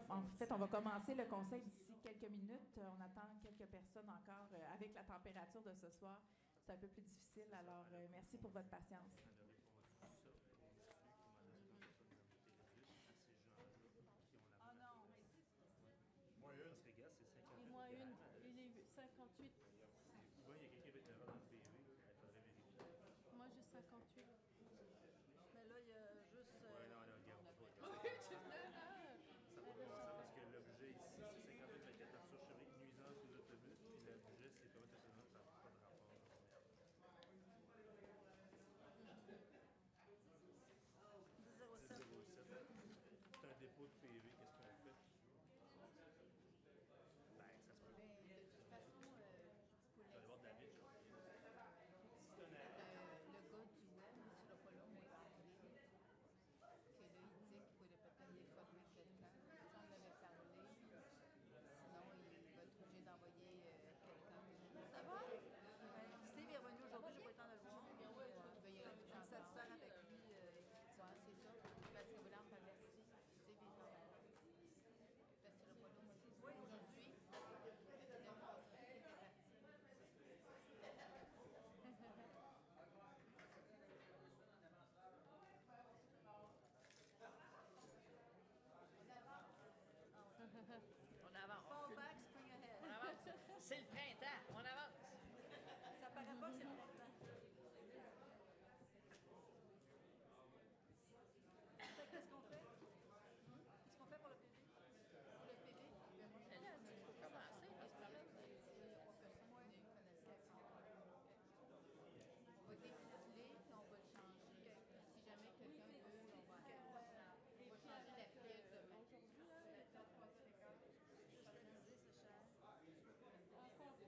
En fait, on va commencer le conseil d'ici quelques minutes. On attend quelques personnes encore. Avec la température de ce soir, c'est un peu plus difficile. Alors, merci pour votre patience. Elle a répondu ça au monsieur qui m'en a dit qu'on à ces gens-là qui ont la Ah non, mais Moi, une. Parce que, regarde, c'est 58. Et moi, une. Il est 58. Oui, il y a quelqu'un qui va être erreur dans le PV. Il faudrait vérifier. Moi, j'ai 58. mais là, il y a juste. Oui, non, là, regarde. Ça va pas ça parce que l'objet ici, c'est 58 Arthur Chery, nuisance aux autobus, puis l'objet, c'est permis autonome, ça n'a pas de rapport. 10,07. 10,07. C'est un dépôt de PV, qu'est-ce qu'on fait? Ben, ça se peut. Mais de toute façon, pour Je vais aller voir David, je vais le gars du web, M. Lopolo, m'a parlé que là, il dit qu'il pourrait peut-être déformer quelqu'un. Si on avait parlé, sinon il va être obligé d'envoyer quelqu'un. Ça va? Steve est revenu aujourd'hui, j'ai pas eu le temps de le voir. Il y a Je suis satisfaire avec lui. Ouais, c'est ça. Parce que voilà, on t'a averti. Steve est là. Parce que Lopolo m'a dit aujourd'hui, le deuxième conseiller est parti. On avance. Fall back, spring ahead. On avance. C'est le printemps. On avance. Ça paraît pas que c'est le printemps. Qu'est-ce qu'on fait? Qu'est-ce qu'on fait pour le PV? Pour le PV, Elle a dit qu'il faut commencer. le problème, c'est qu'il n'y a pas personne qui a connaissance. On va défiler, puis on va le changer. Si jamais quelqu'un veut, on va changer la pièce demain. C'est cher. Encore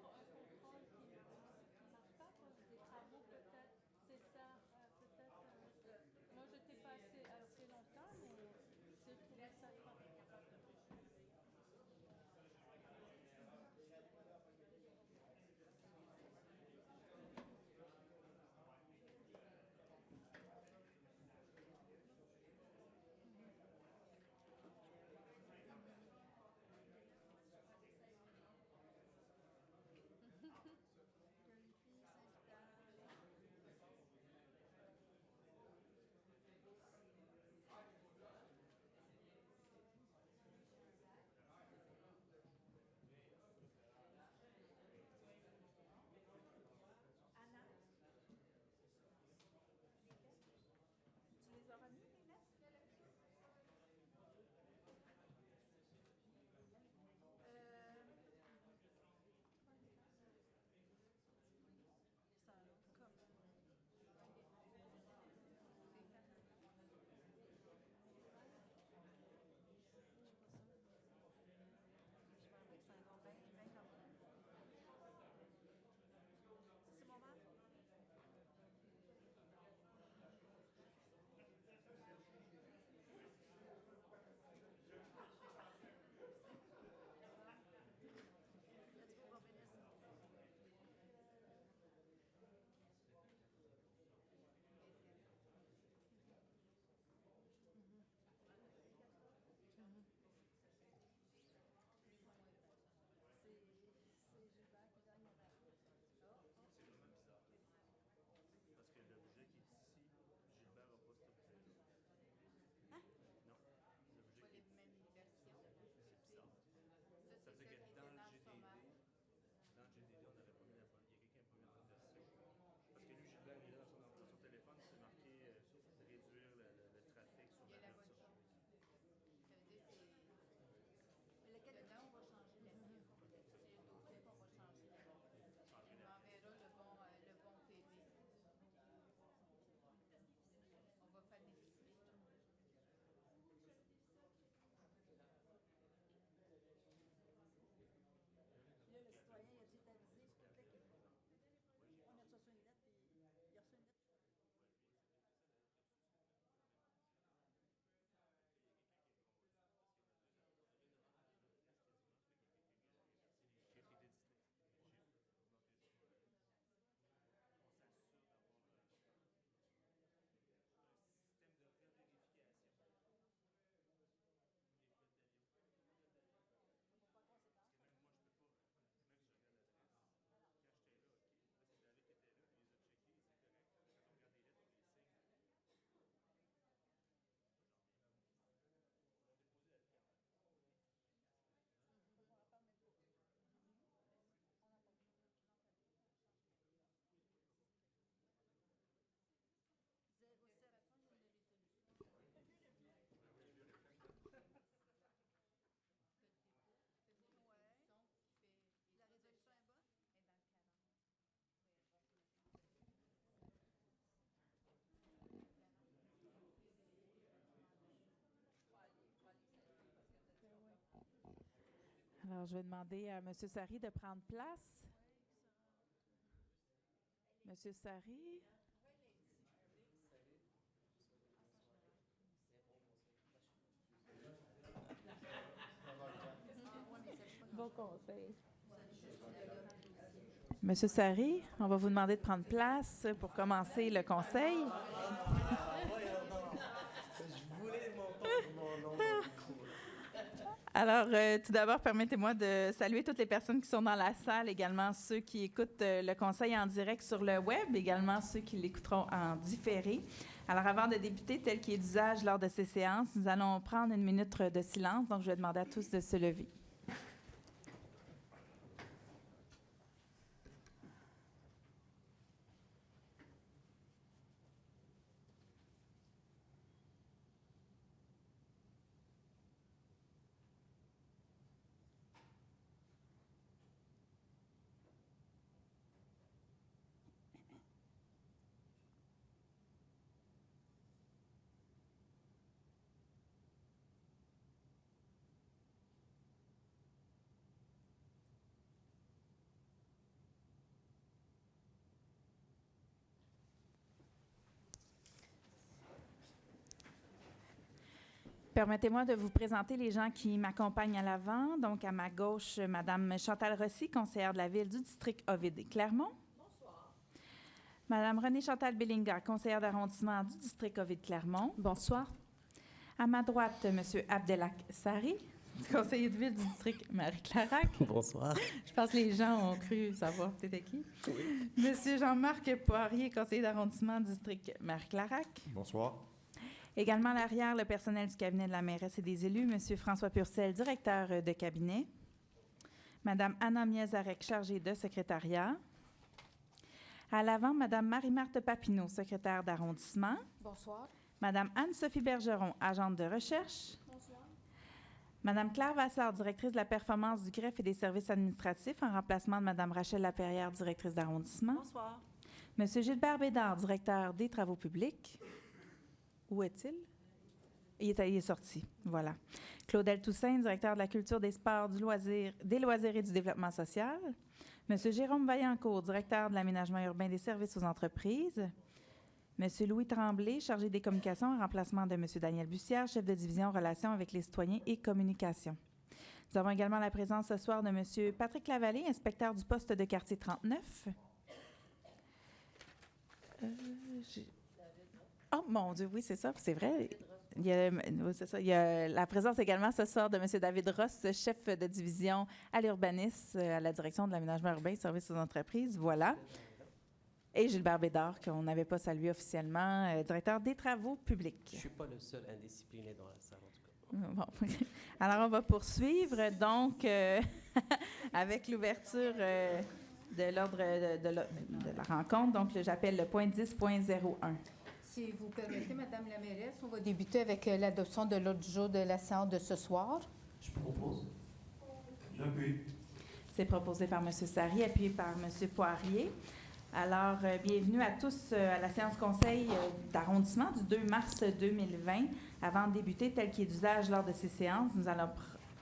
Alors, je vais demander à M. Sari de prendre place. M. Sari. Bon conseil. Monsieur Sari, on va vous demander de prendre place pour commencer le conseil. Je voulais m'entendre mon nom dans le micro. Alors, tout d'abord, permettez-moi de saluer toutes les personnes qui sont dans la salle, également ceux qui écoutent le conseil en direct sur le web, également ceux qui l'écouteront en différé. Alors, avant de débuter, tel qu'il est d'usage lors de ces séances, nous allons prendre une minute de silence. Donc, je vais demander à tous de se lever. Permettez-moi de vous présenter les gens qui m'accompagnent à l'avant. Donc, à ma gauche, Mme Chantal Rossi, conseillère de la Ville du district Ovid-Clermont. Bonsoir. Mme Renée-Chantal Bellinga, conseillère d'arrondissement du district Ovid-Clermont. Bonsoir. À ma droite, M. Abdelak Sari, conseiller de Ville du district Marie-Clarac. Bonsoir. Je pense que les gens ont cru savoir c'était qui. Oui. M. Jean-Marc Poirier, conseiller d'arrondissement du district Marie-Clarac. Bonsoir. Également à l'arrière, le personnel du cabinet de la mairesse et des élus, M. François Purcell, directeur de cabinet, Mme Anna Miezarek, chargée de secrétariat. À l'avant, Mme Marie-Marthe Papineau, secrétaire d'arrondissement. Bonsoir. Mme Anne-Sophie Bergeron, agente de recherche. Bonsoir. Mme Claire Vassard, directrice de la performance du greffe et des services administratifs, en remplacement de Mme Rachel Laperrière, directrice d'arrondissement. Bonsoir. M. Gilbert Bédard, directeur des travaux publics. Où est-il? Il est sorti. Voilà. Claudel Toussaint, directeur de la culture, des sports, des loisirs et du développement social. M. Jérôme Vaillancourt, directeur de l'aménagement urbain des services aux entreprises. M. Louis Tremblay, chargé des communications, en remplacement de M. Daniel Bussière, chef de division relations avec les citoyens et communication. Nous avons également la présence ce soir de M. Patrick Lavallée, inspecteur du poste de quartier 39. Oh, mon Dieu, oui, c'est ça, c'est vrai. Il y a la présence également ce soir de M. David Ross, chef de division à l'urbanisme, à la direction de l'aménagement urbain et services aux entreprises. Voilà. Et Gilbert Bédard, qu'on n'avait pas salué officiellement, directeur des travaux publics. Je ne suis pas le seul indiscipliné dans la salle, en tout cas. Bon. Alors, on va poursuivre, donc, avec l'ouverture de l'ordre de la rencontre. Donc, j'appelle le point 10.01. Si vous permettez, Madame la mairesse, on va débuter avec l'adoption de l'ordre du jour de la séance de ce soir. Je propose. J'appuie. C'est proposé par M. Sari, appuyé par M. Poirier. Alors, bienvenue à tous à la séance conseil d'arrondissement du 2 mars 2020. Avant de débuter, tel qu'il est d'usage lors de ces séances, nous allons...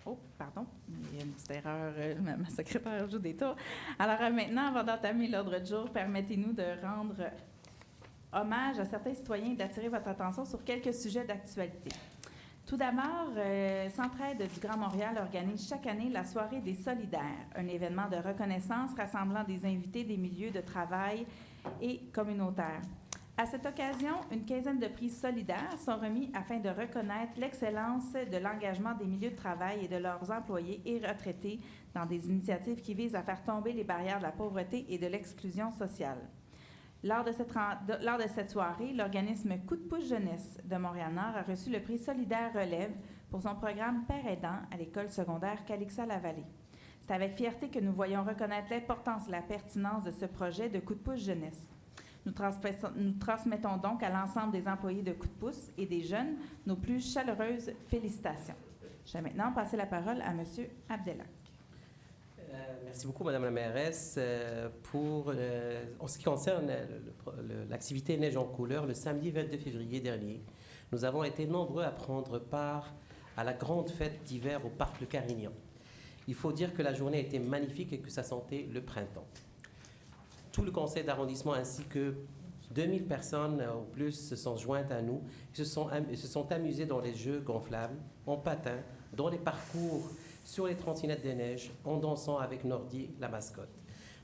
Oh, pardon, il y a une petite erreur, ma secrétaire joue des tours. Alors maintenant, avant d'entamer l'ordre du jour, permettez-nous de rendre hommage à certains citoyens et d'attirer votre attention sur quelques sujets d'actualité. Tout d'abord, Centraide du Grand Montréal organise chaque année la Soirée des solidaires, un événement de reconnaissance rassemblant des invités des milieux de travail et communautaires. À cette occasion, une quinzaine de prix solidaires sont remis afin de reconnaître l'excellence de l'engagement des milieux de travail et de leurs employés et retraités dans des initiatives qui visent à faire tomber les barrières de la pauvreté et de l'exclusion sociale. Lors de cette soirée, l'organisme Coup de pouce jeunesse de Montréal-Nord a reçu le prix Solidaire Relève pour son programme Père aidant à l'école secondaire Calixa-la-Vallée. C'est avec fierté que nous voyons reconnaître l'importance et la pertinence de ce projet de Coup de pouce jeunesse. Nous transmettons donc à l'ensemble des employés de Coup de pouce et des jeunes nos plus chaleureuses félicitations. Je vais maintenant passer la parole à M. Abdelak. Merci beaucoup, Madame la mairesse. En ce qui concerne l'activité Neige en couleur, le samedi 22 février dernier, nous avons été nombreux à prendre part à la grande fête d'hiver au Parc Le Carignan. Il faut dire que la journée était magnifique et que ça sentait le printemps. Tout le conseil d'arrondissement ainsi que 2000 personnes ou plus se sont jointes à nous et se sont amusées dans les jeux gonflables, en patin, dans les parcours, sur les trottinettes des neiges, en dansant avec Nordi, la mascotte.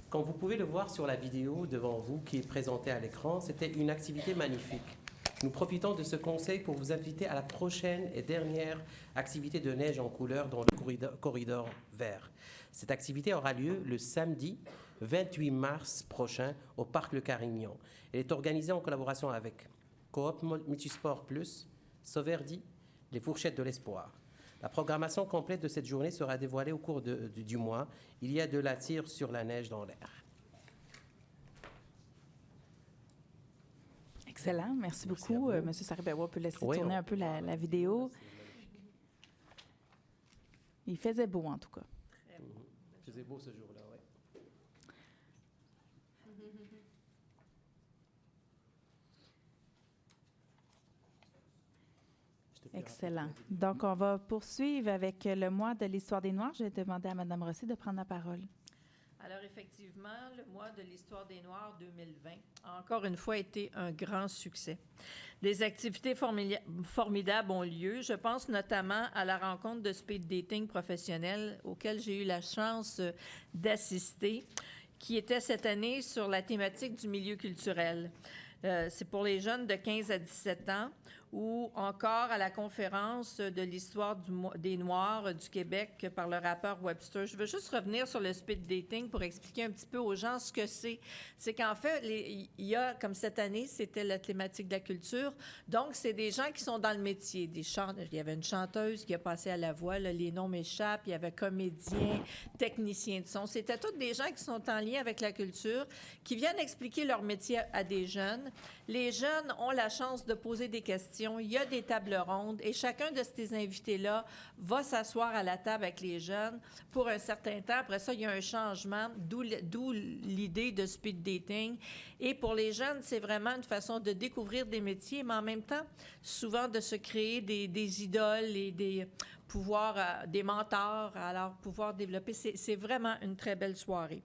Comme vous pouvez le voir sur la vidéo devant vous qui est présentée à l'écran, c'était une activité magnifique. Nous profitons de ce conseil pour vous inviter à la prochaine et dernière activité de neige en couleur dans le corridor vert. Cette activité aura lieu le samedi 28 mars prochain au Parc Le Carignan. Elle est organisée en collaboration avec Coop Multisport Plus, Sauverdi, les Fourchettes de l'Espoir. La programmation complète de cette journée sera dévoilée au cours du mois. Il y a de la tir sur la neige dans l'air. Excellent. Merci beaucoup. Monsieur Saribawa peut laisser Oui, tourner un peu la vidéo. Il faisait beau, en tout cas. Il faisait beau ce jour-là, oui. Excellent. Donc, on va poursuivre avec le mois de l'Histoire des Noirs. Je vais demander à Mme Rossi de prendre la parole. Alors, effectivement, le mois de l'Histoire des Noirs 2020 a encore une fois été un grand succès. Des activités formidables ont lieu. Je pense notamment à la rencontre de speed dating professionnel auquel j'ai eu la chance d'assister, qui était cette année sur la thématique du milieu culturel. C'est pour les jeunes de 15 à 17 ans ou encore à la conférence de l'histoire des Noirs du Québec par le rappeur Webster. Je veux juste revenir sur le speed dating pour expliquer un petit peu aux gens ce que c'est. C'est qu'en fait, il y a, comme cette année, c'était la thématique de la culture. Donc, c'est des gens qui sont dans le métier. Il y avait une chanteuse qui a passé à la voix, là, les noms m'échappent. Il y avait comédien, technicien de son. C'était tous des gens qui sont en lien avec la culture, qui viennent expliquer leur métier à des jeunes. Les jeunes ont la chance de poser des questions. Il y a des tables rondes et chacun de ces invités-là va s'asseoir à la table avec les jeunes pour un certain temps. Après ça, il y a un changement, d'où l'idée de speed dating. Et pour les jeunes, c'est vraiment une façon de découvrir des métiers, mais en même temps, souvent de se créer des idoles et des pouvoirs, des mentors, alors pouvoir développer. C'est vraiment une très belle soirée.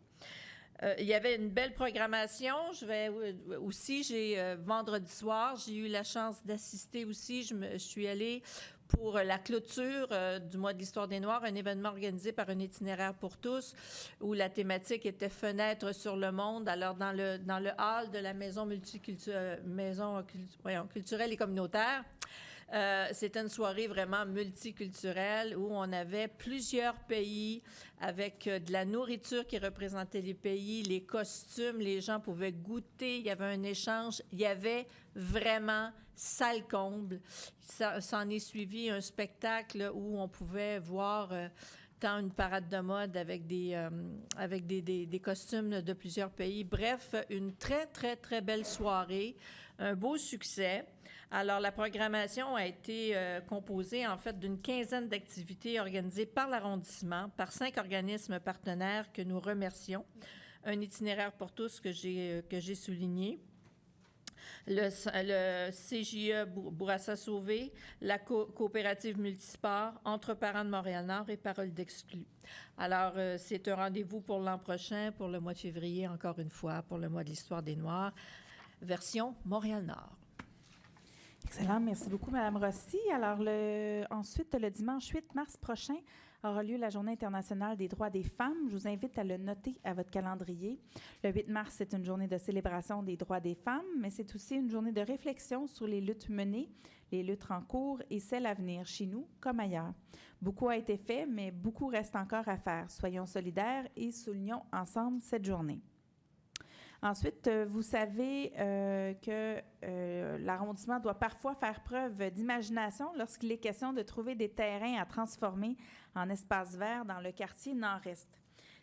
Il y avait une belle programmation. Vendredi soir, j'ai eu la chance d'assister aussi. Je suis allée pour la clôture du mois de l'Histoire des Noirs, un événement organisé par un itinéraire pour tous, où la thématique était Fenêtres sur le monde. Alors, dans le hall de la maison culturelle et communautaire, c'était une soirée vraiment multiculturelle où on avait plusieurs pays avec de la nourriture qui représentait les pays, les costumes, les gens pouvaient goûter, il y avait un échange, il y avait vraiment salle comble. Ça en est suivi un spectacle où on pouvait voir tant une parade de mode avec des costumes de plusieurs pays. Bref, une très, très, très belle soirée, un beau succès. Alors, la programmation a été composée, en fait, d'une quinzaine d'activités organisées par l'arrondissement, par 5 organismes partenaires que nous remercions. Un itinéraire pour tous que j'ai souligné. Le CJE Bourassa-Sauvé, la coopérative Multisport, Entre parents de Montréal-Nord et Paroles d'exclus. Alors, c'est un rendez-vous pour l'an prochain, pour le mois de février, encore une fois, pour le mois de l'Histoire des Noirs, version Montréal-Nord. Excellent. Merci beaucoup, Mme Rossi. Alors, ensuite, le dimanche 8 mars prochain aura lieu la Journée internationale des droits des femmes. Je vous invite à le noter à votre calendrier. Le 8 mars, c'est une journée de célébration des droits des femmes, mais c'est aussi une journée de réflexion sur les luttes menées, les luttes en cours et celles à venir, chez nous comme ailleurs. Beaucoup a été fait, mais beaucoup reste encore à faire. Soyons solidaires et soulignons ensemble cette journée. Ensuite, vous savez que l'arrondissement doit parfois faire preuve d'imagination lorsqu'il est question de trouver des terrains à transformer en espaces verts dans le quartier nord-est.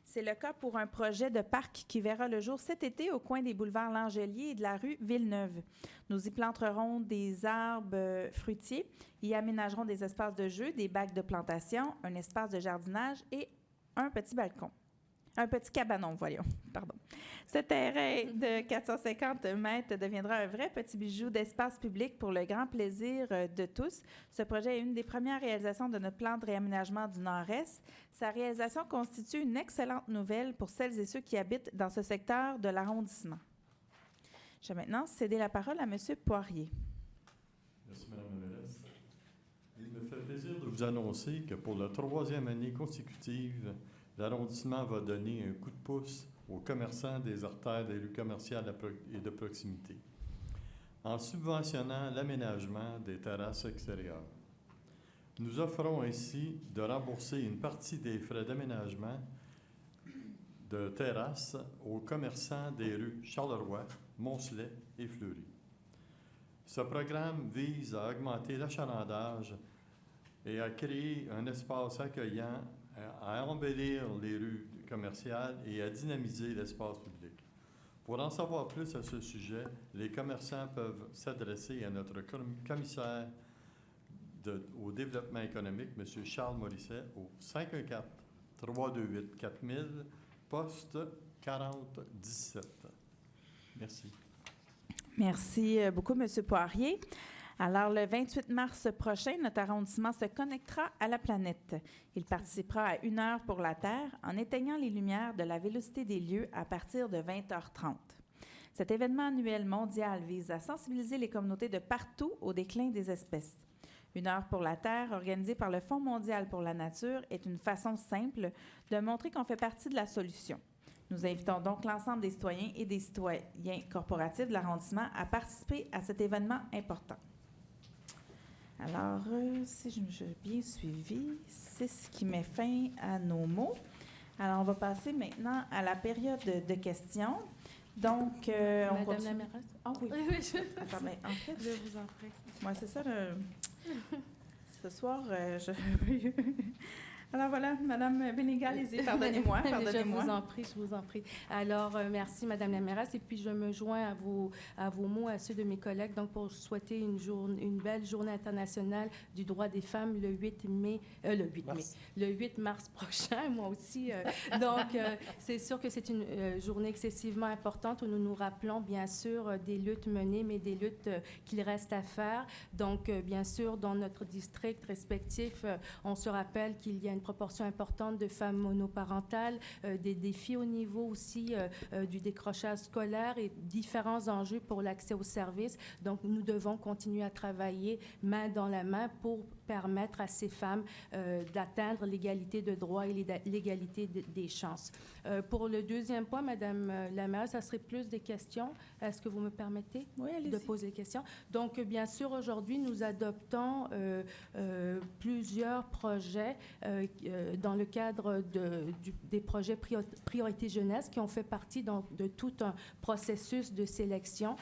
C'est le cas pour un projet de parc qui verra le jour cet été au coin des boulevards Langelier et de la rue Villeneuve. Nous y planterons des arbres fruitiers, y aménagerons des espaces de jeu, des bacs de plantation, un espace de jardinage et un petit balcon. Un petit cabanon, voyons. Pardon. Ce terrain de 450 mètres deviendra un vrai petit bijou d'espace public pour le grand plaisir de tous. Ce projet est une des premières réalisations de notre plan de réaménagement du Nord-Est. Sa réalisation constitue une excellente nouvelle pour celles et ceux qui habitent dans ce secteur de l'arrondissement. Je vais maintenant céder la parole à M. Poirier. Merci, Mme la mairesse. Il me fait plaisir de vous annoncer que pour la 3e année consécutive, l'arrondissement va donner un coup de pouce aux commerçants des artères des rues commerciales et de proximité, en subventionnant l'aménagement des terrasses extérieures. Nous offrons ainsi de rembourser une partie des frais d'aménagement de terrasses aux commerçants des rues Charleroi, Moncelet et Fleury. Ce programme vise à augmenter l'achalandage et à créer un espace accueillant, à embellir les rues commerciales et à dynamiser l'espace public. Pour en savoir plus à ce sujet, les commerçants peuvent s'adresser à notre commissaire au développement économique, M. Charles Morisset, au 514-328-4000, poste 4017. Merci. Merci beaucoup, M. Poirier. Alors, le 28 mars prochain, notre arrondissement se connectera à la planète. Il participera à 1 heure pour la Terre en éteignant les lumières de la Vélocité des lieux à partir de 20h30. Cet événement annuel mondial vise à sensibiliser les communautés de partout au déclin des espèces. 1 heure pour la Terre, organisée par le Fonds mondial pour la nature, est une façon simple de montrer qu'on fait partie de la solution. Nous invitons donc l'ensemble des citoyens et des citoyens corporatifs de l'arrondissement à participer à cet événement important. Alors, si j'ai bien suivi, c'est ce qui met fin à nos mots. Alors, on va passer maintenant à la période de questions. Donc, on Madame continue. la mairesse? Ah oui. Attends, mais en fait, Je vous en prie. moi, c'est ça. Ce soir, je... Alors voilà, Madame Bénégal, pardonnez-moi. Je vous en prie. Alors, merci, Madame la mairesse. Et puis, je me joins à vos mots, à ceux de mes collègues, donc pour souhaiter une belle journée internationale du droit des femmes le 8 mars prochain, moi aussi. Donc, c'est sûr que c'est une journée excessivement importante où nous nous rappelons, bien sûr, des luttes menées, mais des luttes qu'il reste à faire. Donc, bien sûr, dans notre district respectif, on se rappelle qu'il y a une proportion importante de femmes monoparentales, des défis au niveau aussi du décrochage scolaire et différents enjeux pour l'accès aux services. Donc, nous devons continuer à travailler main dans la main pour permettre à ces femmes d'atteindre l'égalité de droits et l'égalité des chances. Pour le deuxième point, Madame la mairesse, ça serait plus des questions. Est-ce que vous me permettez de poser des questions? Donc, bien sûr, aujourd'hui, nous adoptons plusieurs projets dans le cadre des projets Priorité Jeunesse qui ont fait partie de tout un processus de sélection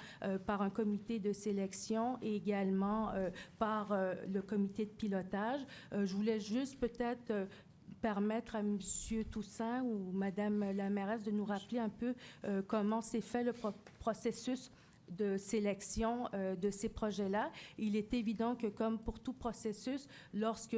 par un comité de sélection et également par le comité de pilotage. Je voulais juste peut-être permettre à M. Toussaint ou Mme la mairesse de nous rappeler un peu comment s'est fait le processus de sélection de ces projets-là. Il est évident que, comme pour tout processus, lorsque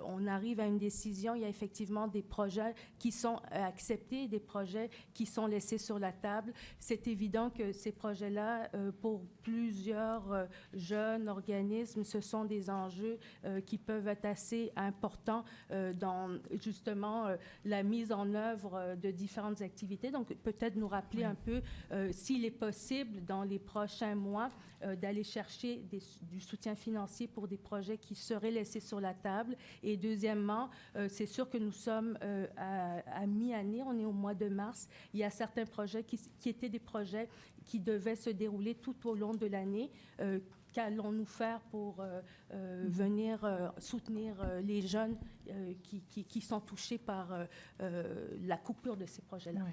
on arrive à une décision, il y a effectivement des projets qui sont acceptés et des projets qui sont laissés sur la table. C'est évident que ces projets-là, pour plusieurs jeunes organismes, ce sont des enjeux qui peuvent être assez importants dans, justement, la mise en œuvre de différentes activités. Donc, peut-être nous rappeler un peu s'il est possible, dans les prochains mois, d'aller chercher du soutien financier pour des projets qui seraient laissés sur la table. Et deuxièmement, c'est sûr que nous sommes à mi-année, on est au mois de mars. Il y a certains projets qui étaient des projets qui devaient se dérouler tout au long de l'année. Qu'allons-nous faire pour venir soutenir les jeunes qui sont touchés par la coupure de ces projets-là? Oui.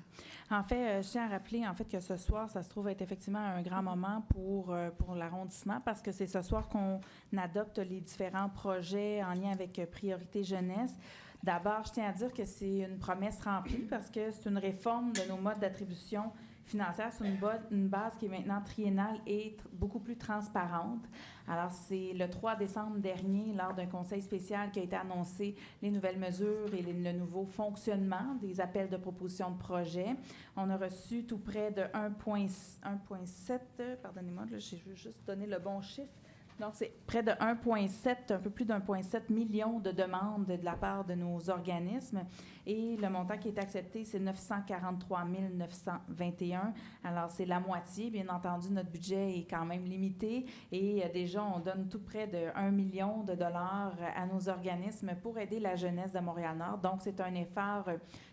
En fait, je tiens à rappeler en fait, que ce soir, ça se trouve être effectivement un grand moment pour l'arrondissement parce que c'est ce soir qu'on adopte les différents projets en lien avec Priorité Jeunesse. D'abord, je tiens à dire que c'est une promesse remplie parce que c'est une réforme de nos modes d'attribution financière sur une base qui est maintenant triennale et beaucoup plus transparente. Alors, c'est le 3 décembre dernier, lors d'un conseil spécial, qui a été annoncé les nouvelles mesures et le nouveau fonctionnement des appels de proposition de projet. On a reçu tout près de 1,7, pardonnez-moi, là, je veux juste donner le bon chiffre. Donc, c'est près de 1,7, un peu plus d'1,7 million de demandes de la part de nos organismes. Et le montant qui est accepté, c'est 943 921. Alors, c'est la moitié. Bien entendu, notre budget est quand même limité. Et déjà, on donne tout près de 1 million de dollars à nos organismes pour aider la jeunesse de Montréal-Nord. Donc, c'est un effort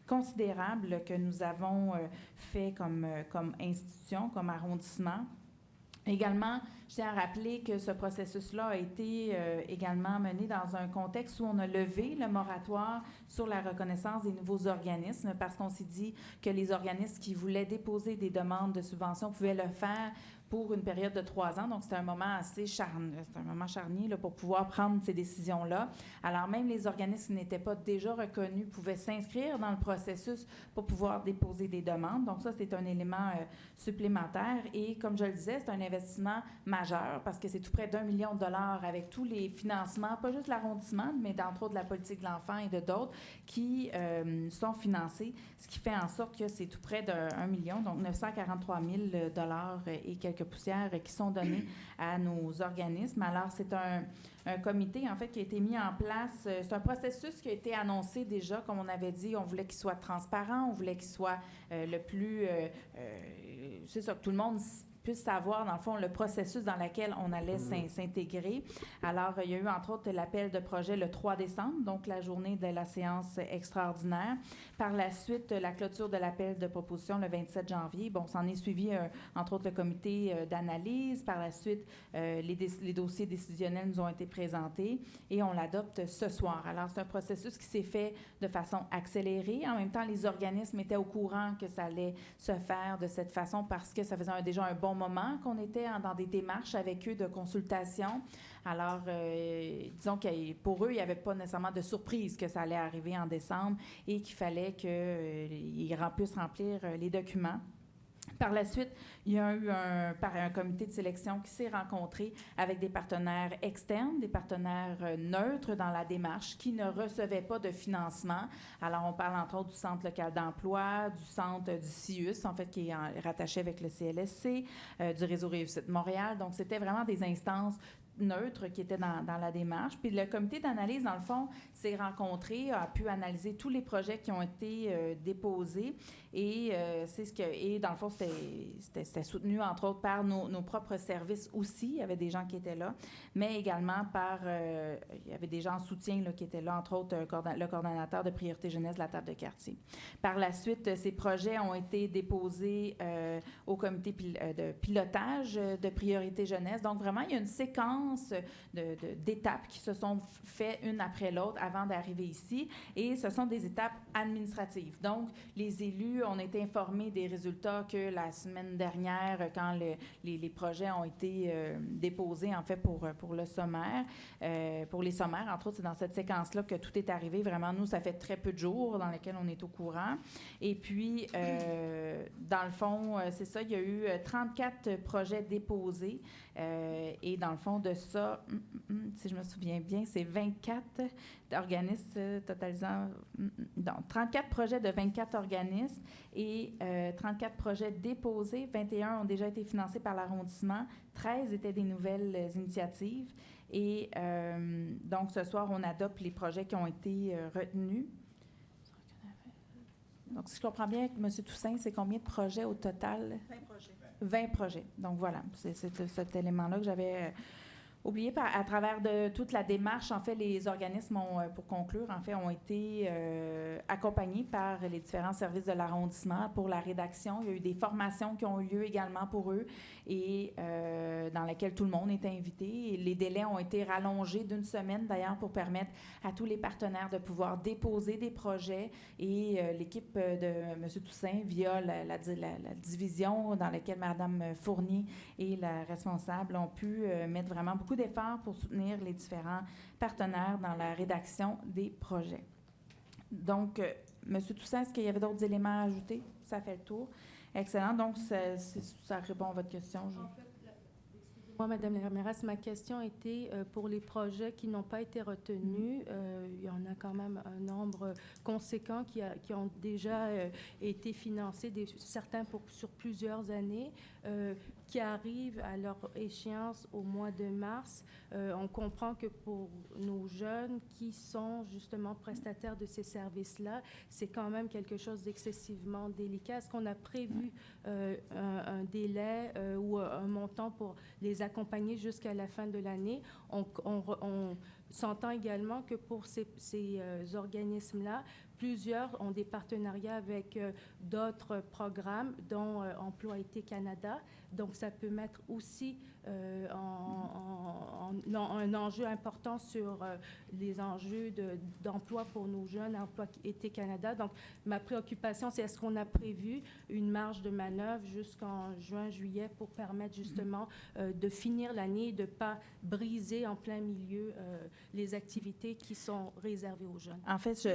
considérable que nous avons fait comme institution, comme arrondissement. Également, je tiens à rappeler que ce processus-là a été également mené dans un contexte où on a levé le moratoire sur la reconnaissance des nouveaux organismes parce qu'on s'est dit que les organismes qui voulaient déposer des demandes de subvention pouvaient le faire pour une période de 3 ans. Donc, c'est un moment assez charnier là, pour pouvoir prendre ces décisions-là. Alors, même les organismes qui n'étaient pas déjà reconnus pouvaient s'inscrire dans le processus pour pouvoir déposer des demandes. Donc, ça, c'est un élément supplémentaire. Et comme je le disais, c'est un investissement majeur parce que c'est tout près d'1 million de dollars avec tous les financements, pas juste l'arrondissement, mais d'entre autres de la politique de l'enfant et de d'autres qui sont financés, ce qui fait en sorte que c'est tout près de 1 million, donc 943 000 dollars et quelques poussières qui sont données à nos organismes. Alors, c'est un comité, en fait, qui a été mis en place. C'est un processus qui a été annoncé déjà, comme on avait dit. On voulait qu'il soit transparent, on voulait qu'il soit le plus... c'est ça, que tout le monde puisse savoir, dans le fond, le processus dans lequel on allait s'intégrer. Alors, il y a eu, entre autres, l'appel de projet le 3 décembre, donc la journée de la séance extraordinaire. Par la suite, la clôture de l'appel de proposition le 27 janvier. Bon, s'en est suivi, entre autres, le comité d'analyse. Par la suite, les dossiers décisionnels nous ont été présentés et on l'adopte ce soir. Alors, c'est un processus qui s'est fait de façon accélérée. En même temps, les organismes étaient au courant que ça allait se faire de cette façon parce que ça faisait déjà un bon moment qu'on était dans des démarches avec eux de consultation. Alors, disons que pour eux, il n'y avait pas nécessairement de surprise que ça allait arriver en décembre et qu'il fallait qu'ils puissent remplir les documents. Par la suite, il y a eu un comité de sélection qui s'est rencontré avec des partenaires externes, des partenaires neutres dans la démarche qui ne recevaient pas de financement. Alors, on parle entre autres du Centre local d'emploi, du Centre du CIUS, en fait, qui est rattaché avec le CLSC, du Réseau Réussite Montréal. Donc, c'était vraiment des instances neutres qui étaient dans la démarche. Puis le comité d'analyse, dans le fond, s'est rencontré, a pu analyser tous les projets qui ont été déposés et dans le fond, c'était soutenu, entre autres, par nos propres services aussi. Il y avait des gens qui étaient là, mais également il y avait des gens en soutien là, qui étaient là, entre autres, le coordonnateur de priorité jeunesse de la table de quartier. Par la suite, ces projets ont été déposés au comité de pilotage de priorité jeunesse. Donc, vraiment, il y a une séquence d'étapes qui se sont faites une après l'autre avant d'arriver ici. Et ce sont des étapes administratives. Donc, les élus ont été informés des résultats que la semaine dernière, quand les projets ont été déposés, en fait, pour le sommaire. Pour les sommaires, entre autres, c'est dans cette séquence-là que tout est arrivé. Vraiment, nous, ça fait très peu de jours dans lesquels on est au courant. Et puis, dans le fond, c'est ça, il y a eu 34 projets déposés. Et dans le fond de ça, si je me souviens bien, c'est 24 organismes totalisant... donc, 34 projets de 24 organismes et 34 projets déposés. 21 ont déjà été financés par l'arrondissement. 13 étaient des nouvelles initiatives. Et donc, ce soir, on adopte les projets qui ont été retenus. Donc, si je comprends bien, M. Toussaint, c'est combien de projets au total? 20 projets. 20 projets. Donc, voilà, c'est cet élément-là que j'avais oublié. À travers de toute la démarche, en fait, les organismes, pour conclure, en fait, ont été accompagnés par les différents services de l'arrondissement pour la rédaction. Il y a eu des formations qui ont eu lieu également pour eux et dans lesquelles tout le monde était invité. Et les délais ont été rallongés d'une semaine, d'ailleurs, pour permettre à tous les partenaires de pouvoir déposer des projets. Et l'équipe de M. Toussaint, via la division dans laquelle Mme Fournier est la responsable, ont pu mettre vraiment beaucoup d'efforts pour soutenir les différents partenaires dans la rédaction des projets. Donc, M. Toussaint, est-ce qu'il y avait d'autres éléments à ajouter? Ça fait le tour. Excellent. Donc, ça répond à votre question. Moi, Madame la mairesse, ma question était pour les projets qui n'ont pas été retenus. Il y en a quand même un nombre conséquent qui ont déjà été financés, certains sur plusieurs années, qui arrivent à leur échéance au mois de mars. On comprend que pour nos jeunes qui sont justement prestataires de ces services-là, c'est quand même quelque chose d'excessivement délicat. Est-ce qu'on a prévu un délai ou un montant pour les accompagner jusqu'à la fin de l'année? On s'entend également que pour ces organismes-là, plusieurs ont des partenariats avec d'autres programmes, dont Emploi Été Canada. Donc, ça peut mettre aussi un enjeu important sur les enjeux d'emploi pour nos jeunes, Emploi Été Canada. Donc, ma préoccupation, c'est est-ce qu'on a prévu une marge de manœuvre jusqu'en juin, juillet pour permettre justement de finir l'année et de ne pas briser en plein milieu les activités qui sont réservées aux jeunes. En fait,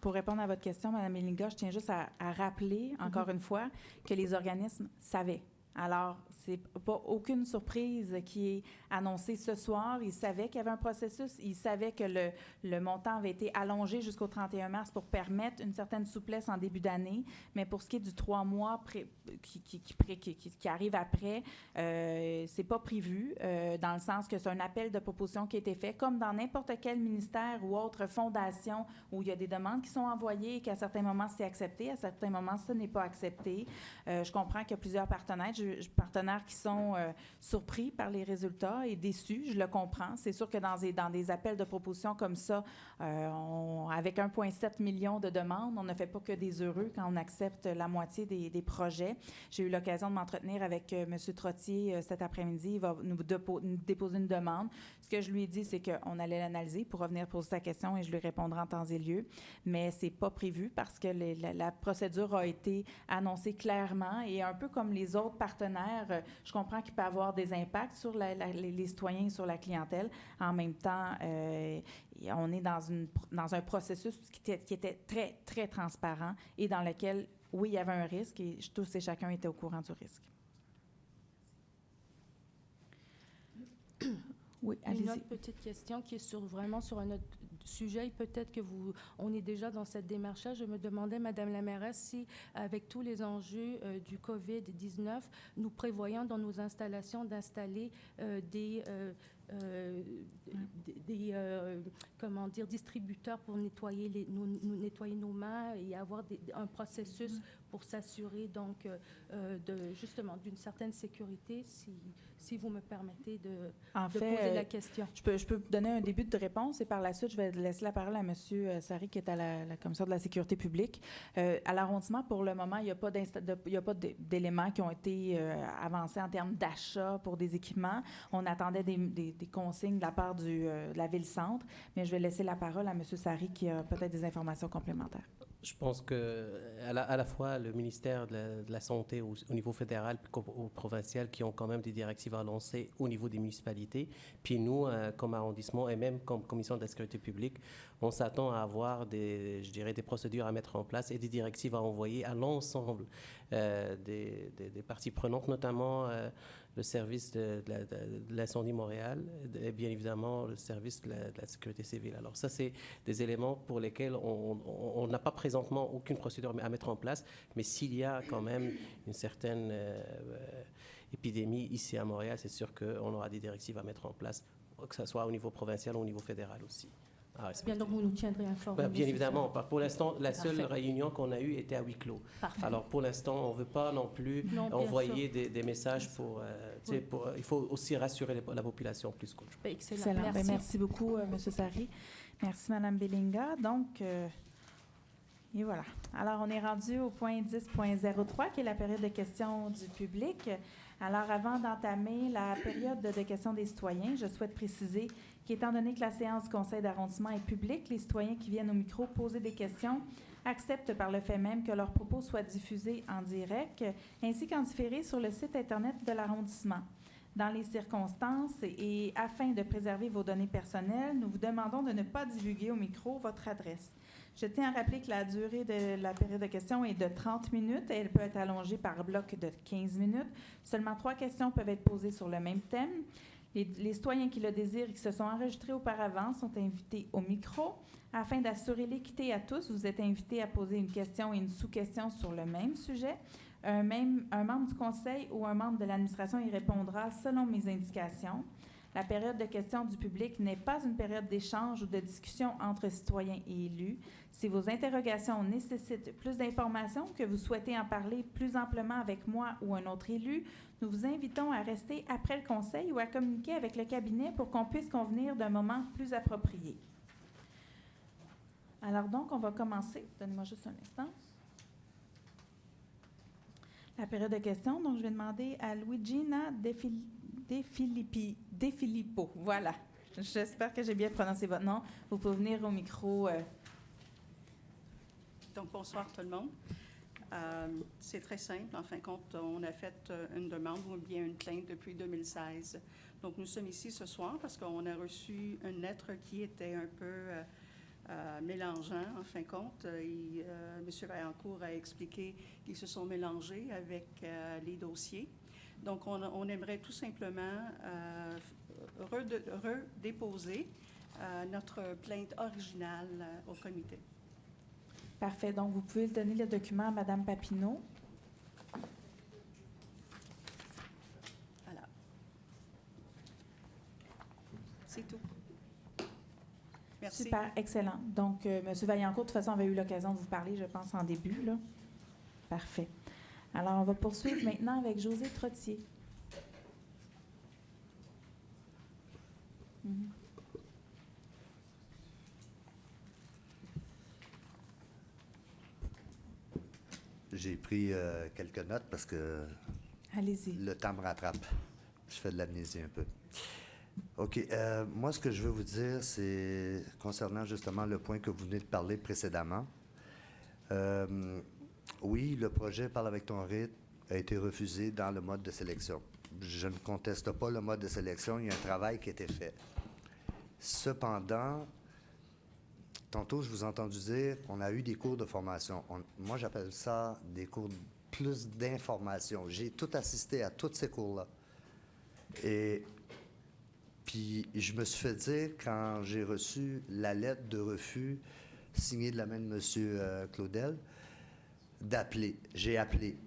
pour répondre à votre question, Mme Melinga, je tiens juste à rappeler, encore une fois, que les organismes savaient. Alors, c'est pas aucune surprise qui est annoncée ce soir. Ils savaient qu'il y avait un processus. Ils savaient que le montant avait été allongé jusqu'au 31 mars pour permettre une certaine souplesse en début d'année. Mais pour ce qui est du 3 mois qui arrive après, c'est pas prévu, dans le sens que c'est un appel de proposition qui a été fait, comme dans n'importe quel ministère ou autre fondation où il y a des demandes qui sont envoyées et qu'à certains moments, c'est accepté, à certains moments, ce n'est pas accepté. Je comprends qu'il y a plusieurs partenaires qui sont surpris par les résultats et déçus, je le comprends. C'est sûr que dans des appels de proposition comme ça, avec 1,7 million de demandes, on ne fait pas que des heureux quand on accepte la moitié des projets. J'ai eu l'occasion de m'entretenir avec M. Trottier cet après-midi. Il va nous déposer une demande. Ce que je lui ai dit, c'est qu'on allait l'analyser pour revenir poser sa question et je lui répondrai en temps et lieu. Mais c'est pas prévu parce que la procédure a été annoncée clairement et un peu comme les autres partenaires, je comprends qu'il peut y avoir des impacts sur les citoyens et sur la clientèle. En même temps, on est dans un processus qui était très, très transparent et dans lequel, oui, il y avait un risque et tous et chacun étaient au courant du risque. Oui, allez-y. Une autre petite question qui est vraiment sur un autre sujet. Peut-être que on est déjà dans cette démarche-là. Je me demandais, Madame la mairesse, si, avec tous les enjeux du COVID-19, nous prévoyons dans nos installations d'installer des distributeurs pour nettoyer nettoyer nos mains et avoir un processus pour s'assurer donc justement d'une certaine sécurité, si vous me permettez de poser la question. Je peux donner un début de réponse et par la suite, je vais laisser la parole à M. Sari, qui est à la Commission de la sécurité publique. À l'arrondissement, pour le moment, il n'y a pas d'éléments qui ont été avancés en termes d'achat pour des équipements. On attendait des consignes de la part de la Ville-Centre, mais je vais laisser la parole à M. Sari, qui a peut-être des informations complémentaires. Je pense que à la fois le ministère de la Santé au niveau fédéral et au provincial qui ont quand même des directives à lancer au niveau des municipalités, puis nous, comme arrondissement et même comme commission de la sécurité publique, on s'attend à avoir des procédures à mettre en place et des directives à envoyer à l'ensemble des parties prenantes, notamment le service de l'incendie Montréal et bien évidemment le service de la sécurité civile. Alors ça, c'est des éléments pour lesquels on n'a pas présentement aucune procédure à mettre en place, mais s'il y a quand même une certaine épidémie ici à Montréal, c'est sûr qu'on aura des directives à mettre en place, que ce soit au niveau provincial ou au niveau fédéral aussi. Bien, donc vous nous tiendrez informés. Bien évidemment. Pour l'instant, la seule réunion qu'on a eue était à huis clos. Parfait. Alors, pour l'instant, on ne veut pas non plus envoyer des messages pour... il faut aussi rassurer la population plus qu'autre chose. Excellent. Merci. Merci beaucoup, M. Sari. Merci, Mme Belinga. Donc, et voilà. Alors, on est rendu au point 10.03, qui est la période de questions du public. Alors, avant d'entamer la période de questions des citoyens, je souhaite préciser qu'étant donné que la séance du conseil d'arrondissement est publique, les citoyens qui viennent au micro poser des questions acceptent par le fait même que leurs propos soient diffusés en direct, ainsi qu'en différé sur le site Internet de l'arrondissement. Dans les circonstances et afin de préserver vos données personnelles, nous vous demandons de ne pas divulguer au micro votre adresse. Je tiens à rappeler que la durée de la période de questions est de 30 minutes. Elle peut être allongée par bloc de 15 minutes. Seulement 3 questions peuvent être posées sur le même thème. Les citoyens qui le désirent et qui se sont enregistrés auparavant sont invités au micro. Afin d'assurer l'équité à tous, vous êtes invités à poser une question et une sous-question sur le même sujet. Un membre du conseil ou un membre de l'administration y répondra selon mes indications. La période de questions du public n'est pas une période d'échange ou de discussion entre citoyens et élus. Si vos interrogations nécessitent plus d'informations, que vous souhaitez en parler plus amplement avec moi ou un autre élu, nous vous invitons à rester après le conseil ou à communiquer avec le cabinet pour qu'on puisse convenir d'un moment plus approprié. Alors donc, on va commencer. Donnez-moi juste un instant. La période de questions. Donc, je vais demander à Luigina De Filippo. Voilà. J'espère que j'ai bien prononcé votre nom. Vous pouvez venir au micro. Donc, bonsoir tout le monde. C'est très simple. En fin de compte, on a fait une demande ou bien une plainte depuis 2016. Donc, nous sommes ici ce soir parce qu'on a reçu une lettre qui était un peu mélangeant, en fin de compte. M. Vaillancourt a expliqué qu'ils se sont mélangés avec les dossiers. Donc, on aimerait tout simplement redéposer notre plainte originale au comité. Parfait. Donc, vous pouvez donner le document à Mme Papineau. Voilà. C'est tout. Merci. Super, excellent. Donc, M. Vaillancourt, de toute façon, avait eu l'occasion de vous parler, je pense, en début, là. Parfait. Alors, on va poursuivre maintenant avec José Trottier. J'ai pris quelques notes parce que Allez-y. le temps me rattrape. Je fais de l'amnésie un peu. OK. Moi, ce que je veux vous dire, c'est concernant justement le point que vous venez de parler précédemment. Oui, le projet Parle avec ton rythme a été refusé dans le mode de sélection. Je ne conteste pas le mode de sélection. Il y a un travail qui a été fait. Cependant, tantôt, je vous ai entendu dire qu'on a eu des cours de formation. Moi, j'appelle ça des cours plus d'information. J'ai tout assisté à tous ces cours-là. Et puis, je me suis fait dire, quand j'ai reçu la lettre de refus signée de la main de M. Claudel, d'appeler. J'ai appelé.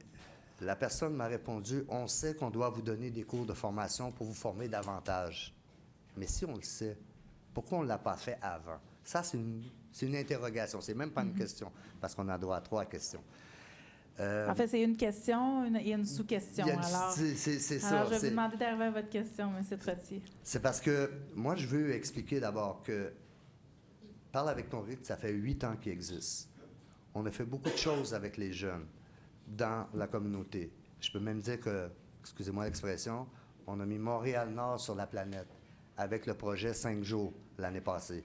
La personne m'a répondu, « On sait qu'on doit vous donner des cours de formation pour vous former davantage. » Mais si on le sait, pourquoi on ne l'a pas fait avant? Ça, c'est une interrogation. C'est même pas une question, parce qu'on a droit à 3 questions. En fait, c'est une question et une sous-question. C'est ça. Alors, je vais vous demander d'arriver à votre question, M. Trottier. C'est parce que moi, je veux expliquer d'abord que Parle avec ton rythme, ça fait 8 ans qu'il existe. On a fait beaucoup de choses avec les jeunes dans la communauté. Je peux même dire que, excusez-moi l'expression, on a mis Montréal-Nord sur la planète avec le projet 5 jours l'année passée.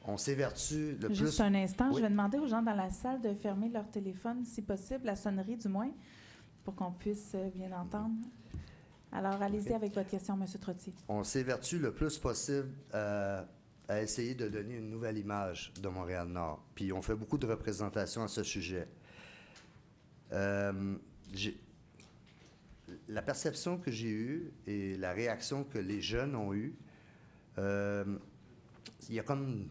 On s'évertue le plus... Juste un instant, Oui. je vais demander aux gens dans la salle de fermer leur téléphone, si possible, la sonnerie du moins, pour qu'on puisse bien entendre. Alors, allez-y avec votre question, M. Trottier. On s'évertue le plus possible à essayer de donner une nouvelle image de Montréal-Nord. Puis on fait beaucoup de représentations à ce sujet. La perception que j'ai eue et la réaction que les jeunes ont eue, il y a comme,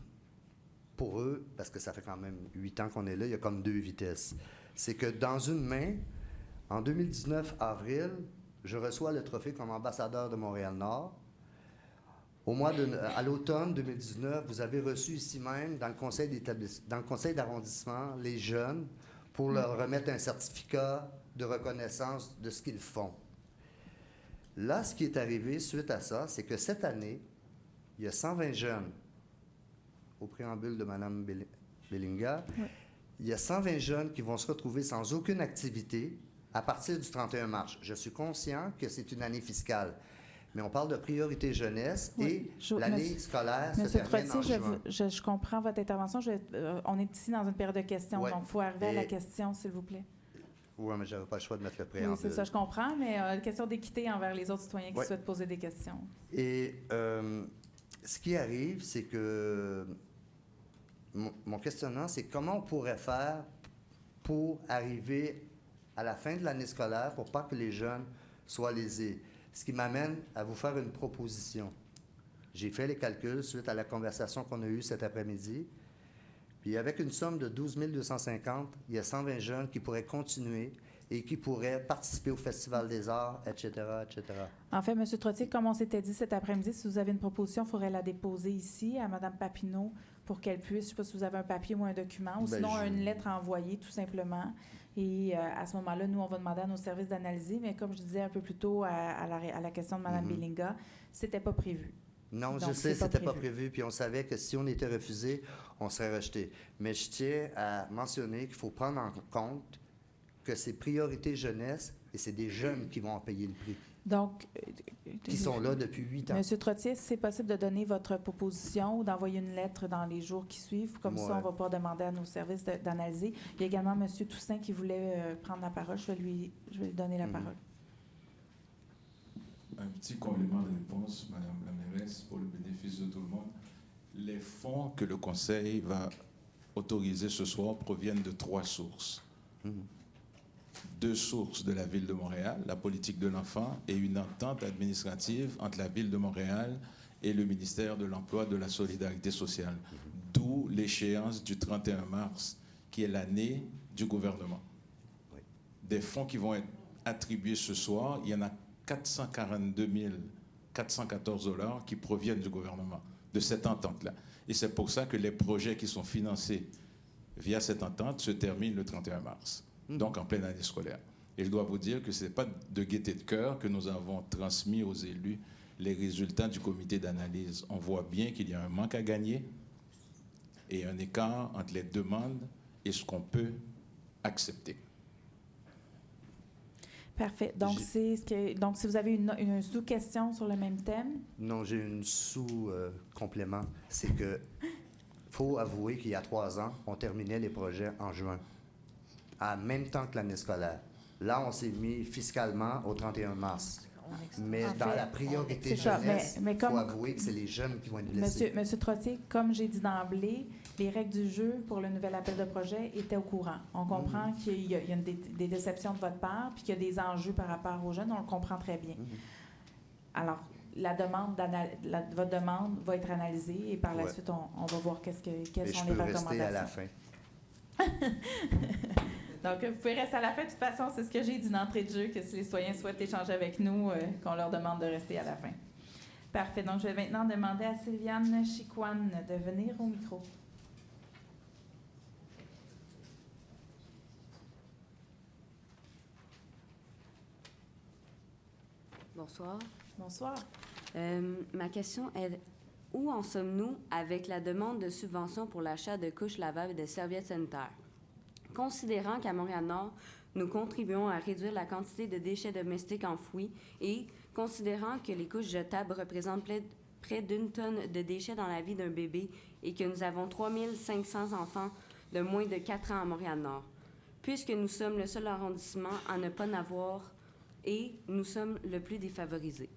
pour eux, parce que ça fait quand même 8 ans qu'on est là, il y a comme 2 vitesses. C'est que dans une main, en 2019, avril, je reçois le trophée comme ambassadeur de Montréal-Nord. À l'automne 2019, vous avez reçu ici même, dans le conseil d'arrondissement, les jeunes pour leur remettre un certificat de reconnaissance de ce qu'ils font. Là, ce qui est arrivé suite à ça, c'est que cette année, il y a 120 jeunes, au préambule de Mme Bellinga, il y a 120 jeunes qui vont se retrouver sans aucune activité à partir du 31 mars. Je suis conscient que c'est une année fiscale, mais on parle de priorité jeunesse et l'année scolaire se termine en juin. Je comprends votre intervention. On est ici dans une période de questions, donc il faut arriver à la question, s'il vous plaît. Oui, mais je n'avais pas le choix de mettre le préambule. Oui, c'est ça, je comprends, mais question d'équité envers les autres citoyens qui souhaitent poser des questions. Et ce qui arrive, c'est que mon questionnement, c'est comment on pourrait faire pour arriver à la fin de l'année scolaire pour pas que les jeunes soient lésés. Ce qui m'amène à vous faire une proposition. J'ai fait les calculs suite à la conversation qu'on a eue cet après-midi. Puis avec une somme de 12 250, il y a 120 jeunes qui pourraient continuer et qui pourraient participer au Festival des arts, etc., etc. En fait, M. Trottier, comme on s'était dit cet après-midi, si vous avez une proposition, il faudrait la déposer ici à Mme Papineau pour qu'elle puisse, je ne sais pas si vous avez un papier ou un document, ou sinon une lettre envoyée tout simplement. Et à ce moment-là, nous, on va demander à nos services d'analyser, mais comme je disais un peu plus tôt à la question de Mme Bilinga, ce n'était pas prévu. Non, Donc, je sais, c'est pas c'était pas prévu. prévu, puis on savait que si on était refusé, on serait rejeté. Mais je tiens à mentionner qu'il faut prendre en compte que c'est priorité jeunesse et c'est des jeunes qui vont en payer le prix, Donc, qui sont là depuis 8 ans. M. Trottier, si c'est possible de donner votre proposition ou d'envoyer une lettre dans les jours qui suivent, comme ça, on va pouvoir demander à nos services d'analyser. Il y a également M. Toussaint qui voulait prendre la parole. Je vais lui donner la parole. Un petit complément de réponse, Madame la mairesse, pour le bénéfice de tout le monde. Les fonds que le Conseil va autoriser ce soir proviennent de 3 sources. 2 sources de la Ville de Montréal, la politique de l'enfant, et une entente administrative entre la Ville de Montréal et le ministère de l'Emploi et de la Solidarité sociale. D'où l'échéance du 31 mars, qui est l'année du gouvernement. Des fonds qui vont être attribués ce soir, il y en a 442 414 $ qui proviennent du gouvernement, de cette entente-là. Et c'est pour ça que les projets qui sont financés via cette entente se terminent le 31 mars, donc en pleine année scolaire. Et je dois vous dire que ce n'est pas de gaieté de cœur que nous avons transmis aux élus les résultats du comité d'analyse. On voit bien qu'il y a un manque à gagner et un écart entre les demandes et ce qu'on peut accepter. Parfait. Donc, donc si vous avez une sous-question sur le même thème. Non, j'ai une sous-complément. C'est que faut avouer qu'il y a 3 ans, on terminait les projets en juin, en même temps que l'année scolaire. Là, on s'est mis fiscalement au 31 mars. Mais dans la priorité jeunesse, il faut avouer que c'est les jeunes qui vont être blessés. Monsieur Trottier, comme j'ai dit d'emblée, les règles du jeu pour le nouvel appel de projet étaient au courant. On comprend qu'il y a des déceptions de votre part, puis qu'il y a des enjeux par rapport aux jeunes. On le comprend très bien. Alors, votre demande va être analysée et par la suite, on va voir quelles sont les recommandations. Je peux rester à la fin. Donc, vous pouvez rester à la fin. De toute façon, c'est ce que j'ai dit d'entrée de jeu, que si les citoyens souhaitent échanger avec nous, qu'on leur demande de rester à la fin. Parfait. Donc, je vais maintenant demander à Sylviane Chicoine de venir au micro. Bonsoir. Bonsoir. Ma question est, où en sommes-nous avec la demande de subvention pour l'achat de couches lavables et de serviettes sanitaires? Considérant qu'à Montréal-Nord, nous contribuons à réduire la quantité de déchets domestiques enfouis et considérant que les couches jetables représentent près d'1 tonne de déchets dans la vie d'un bébé et que nous avons 3 500 enfants de moins de 4 ans à Montréal-Nord, puisque nous sommes le seul arrondissement à ne pas n'avoir et nous sommes le plus défavorisés.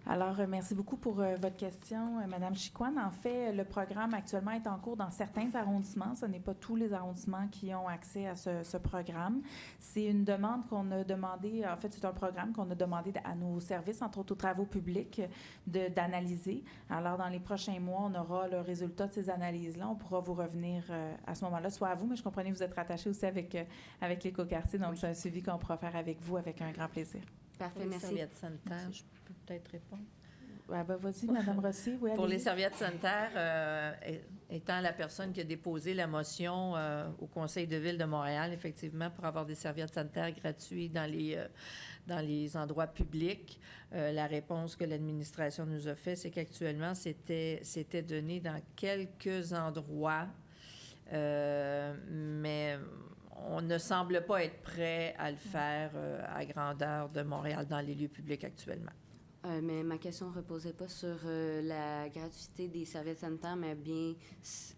Alors, merci beaucoup pour votre question, Madame Chicoine. En fait, le programme actuellement est en cours dans certains arrondissements. Ce n'est pas tous les arrondissements qui ont accès à ce programme. C'est une demande qu'on a demandé, en fait, c'est un programme qu'on a demandé à nos services, entre autres aux travaux publics, d'analyser. Alors, dans les prochains mois, on aura le résultat de ces analyses-là. On pourra vous revenir à ce moment-là, soit à vous, mais je comprenais que vous êtes rattaché aussi avec l'écoquartier, donc c'est un suivi qu'on pourra faire avec vous avec un grand plaisir. Parfait, Pour les merci. serviettes sanitaires, je peux peut-être répondre. Ouais, ben, vas-y, Mme Rossi. Oui, pour allez-y. les serviettes sanitaires, étant la personne qui a déposé la motion au Conseil de ville de Montréal, effectivement, pour avoir des serviettes sanitaires gratuites dans les endroits publics, la réponse que l'administration nous a faite, c'est qu'actuellement, c'était donné dans quelques endroits, mais on ne semble pas être prêt à le faire à grandeur de Montréal dans les lieux publics actuellement. Mais ma question ne reposait pas sur la gratuité des serviettes sanitaires, mais bien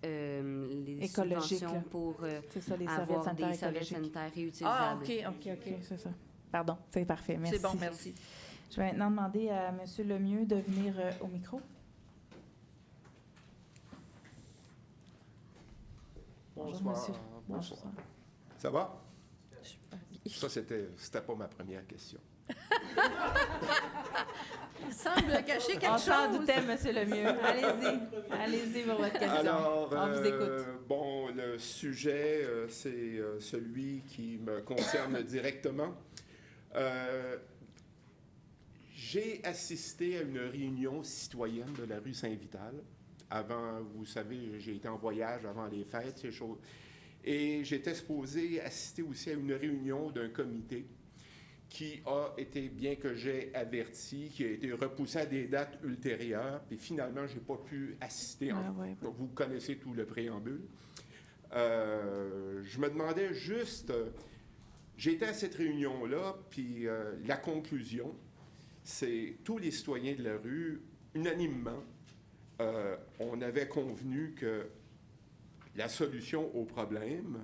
les subventions pour c'est ça, les avoir serviettes des serviettes sanitaires réutilisables. Ah, OK. C'est ça. Pardon, c'est parfait. Merci. C'est bon, merci. Je vais maintenant demander à M. Lemieux de venir au micro. Bonsoir. monsieur. Bonsoir. Bonsoir. Ça va? Ça, c'était pas ma première question. Il semble cacher quelque On chose. s'en doutait, monsieur Lemieux. Allez-y. Allez-y pour votre question. Alors, On vous écoute. bon, le sujet, c'est celui qui me concerne directement. J'ai assisté à une réunion citoyenne de la rue Saint-Vital. Avant, vous savez, j'ai été en voyage avant les fêtes, ces choses. Et j'étais supposé assister aussi à une réunion d'un comité qui a été, bien que j'ai averti, qui a été repoussé à des dates ultérieures. Puis finalement, je n'ai pas pu assister. Donc, vous connaissez tout le préambule. Je me demandais juste... J'étais à cette réunion-là, puis la conclusion, c'est tous les citoyens de la rue, unanimement, on avait convenu que la solution au problème,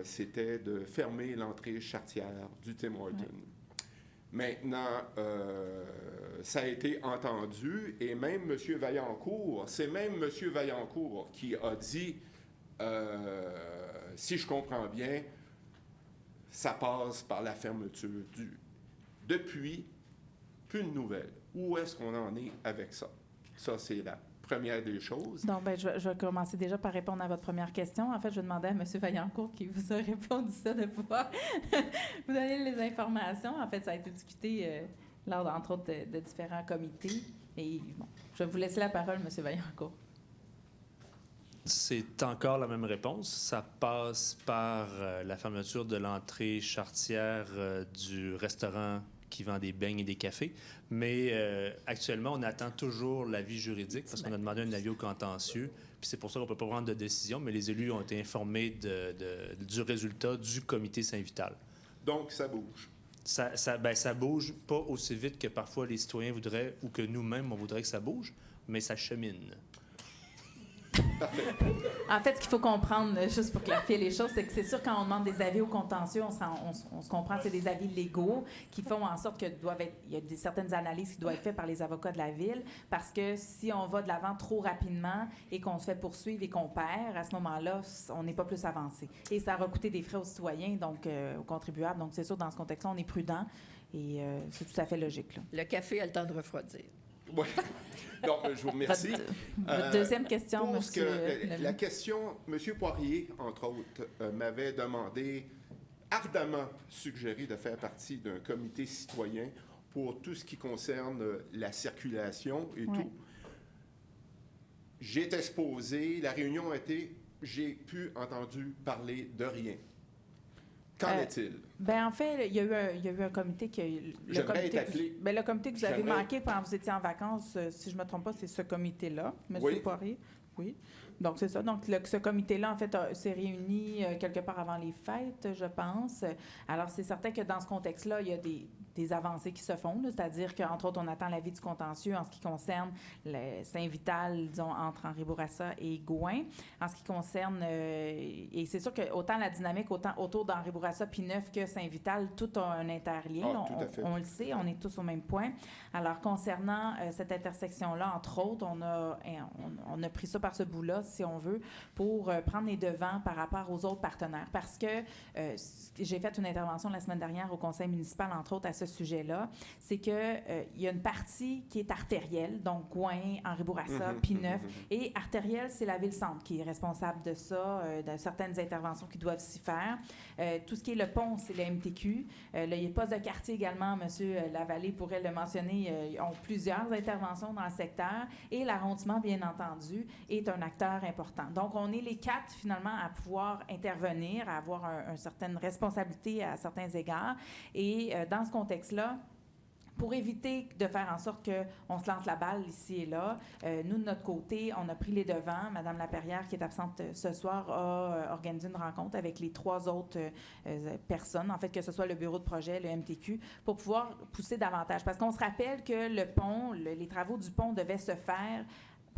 c'était de fermer l'entrée charretière du Tim Hortons. Ouais. Maintenant, ça a été entendu, et même M. Vaillancourt, c'est même M. Vaillancourt qui a dit, si je comprends bien, ça passe par la fermeture du... Depuis, plus de nouvelles. Où est-ce qu'on en est avec ça? Ça, c'est la première des choses. Donc, bien, je vais commencer déjà par répondre à votre première question. En fait, je demandais à M. Vaillancourt qui vous a répondu ça, de pouvoir vous donner les informations. En fait, ça a été discuté lors, entre autres, de différents comités. Et bon, je vais vous laisser la parole, M. Vaillancourt. C'est encore la même réponse. Ça passe par la fermeture de l'entrée charretière du restaurant qui vend des beignes et des cafés. Mais actuellement, on attend toujours l'avis juridique parce qu'on a demandé un avis au contentieux. Puis c'est pour ça qu'on ne peut pas prendre de décision, mais les élus ont été informés du résultat du comité Saint-Vital. Donc, ça bouge. Ça bouge pas aussi vite que parfois les citoyens voudraient ou que nous-mêmes, on voudrait que ça bouge, mais ça chemine. En fait, ce qu'il faut comprendre, juste pour clarifier les choses, c'est que c'est sûr, quand on demande des avis au contentieux, on se comprend, c'est des avis légaux qui font en sorte qu'il y a certaines analyses qui doivent être faites par les avocats de la Ville, parce que si on va de l'avant trop rapidement et qu'on se fait poursuivre et qu'on perd, à ce moment-là, on n'est pas plus avancé. Et ça va coûter des frais aux citoyens, donc aux contribuables. Donc, c'est sûr, dans ce contexte-là, on est prudent et c'est tout à fait logique, là. Le café a le temps de refroidir. Oui. Donc, je vous remercie. Votre deuxième question, monsieur. La question, M. Poirier, entre autres, m'avait demandé, ardemment suggéré de faire partie d'un comité citoyen pour tout ce qui concerne la circulation et tout. J'étais supposé, la réunion a été, j'ai pu entendu parler de rien. Qu'en est-il? Bien, en fait, il y a eu un comité qui... J'aimerais être appelé. Le comité que vous avez manqué pendant que vous étiez en vacances, si je ne me trompe pas, c'est ce comité-là, M. Poirier. Oui. Donc, c'est ça. Donc, ce comité-là, en fait, s'est réuni quelque part avant les fêtes, je pense. Alors, c'est certain que dans ce contexte-là, il y a des avancées qui se font, c'est-à-dire qu'entre autres, on attend l'avis du contentieux en ce qui concerne le Saint-Vital, disons, entre Henri Bourassa et Gouin. En ce qui concerne... et c'est sûr que autant la dynamique autour d'Henri Bourassa puis Neuf que Saint-Vital, tout a un interlien. On le sait, on est tous au même point. Alors, concernant cette intersection-là, entre autres, on a pris ça par ce bout-là, si on veut, pour prendre les devants par rapport aux autres partenaires. Parce que j'ai fait une intervention la semaine dernière au conseil municipal, entre autres, à ce sujet-là. C'est qu'il y a une partie qui est artérielle, donc Gouin, Henri Bourassa, P9. Et artérielle, c'est la Ville-Centre qui est responsable de ça, de certaines interventions qui doivent s'y faire. Tout ce qui est le pont, c'est le MTQ. Les postes de quartier également, M. Lavallée pourrait le mentionner, ont plusieurs interventions dans le secteur. Et l'arrondissement, bien entendu, est un acteur important. Donc, on est les quatre, finalement, à pouvoir intervenir, à avoir une certaine responsabilité à certains égards. Et dans ce contexte-là, pour éviter de faire en sorte qu'on se lance la balle ici et là, nous, de notre côté, on a pris les devants. Mme Laperrière, qui est absente ce soir, a organisé une rencontre avec les trois autres personnes, en fait, que ce soit le bureau de projet, le MTQ, pour pouvoir pousser davantage. Parce qu'on se rappelle que le pont, les travaux du pont devaient se faire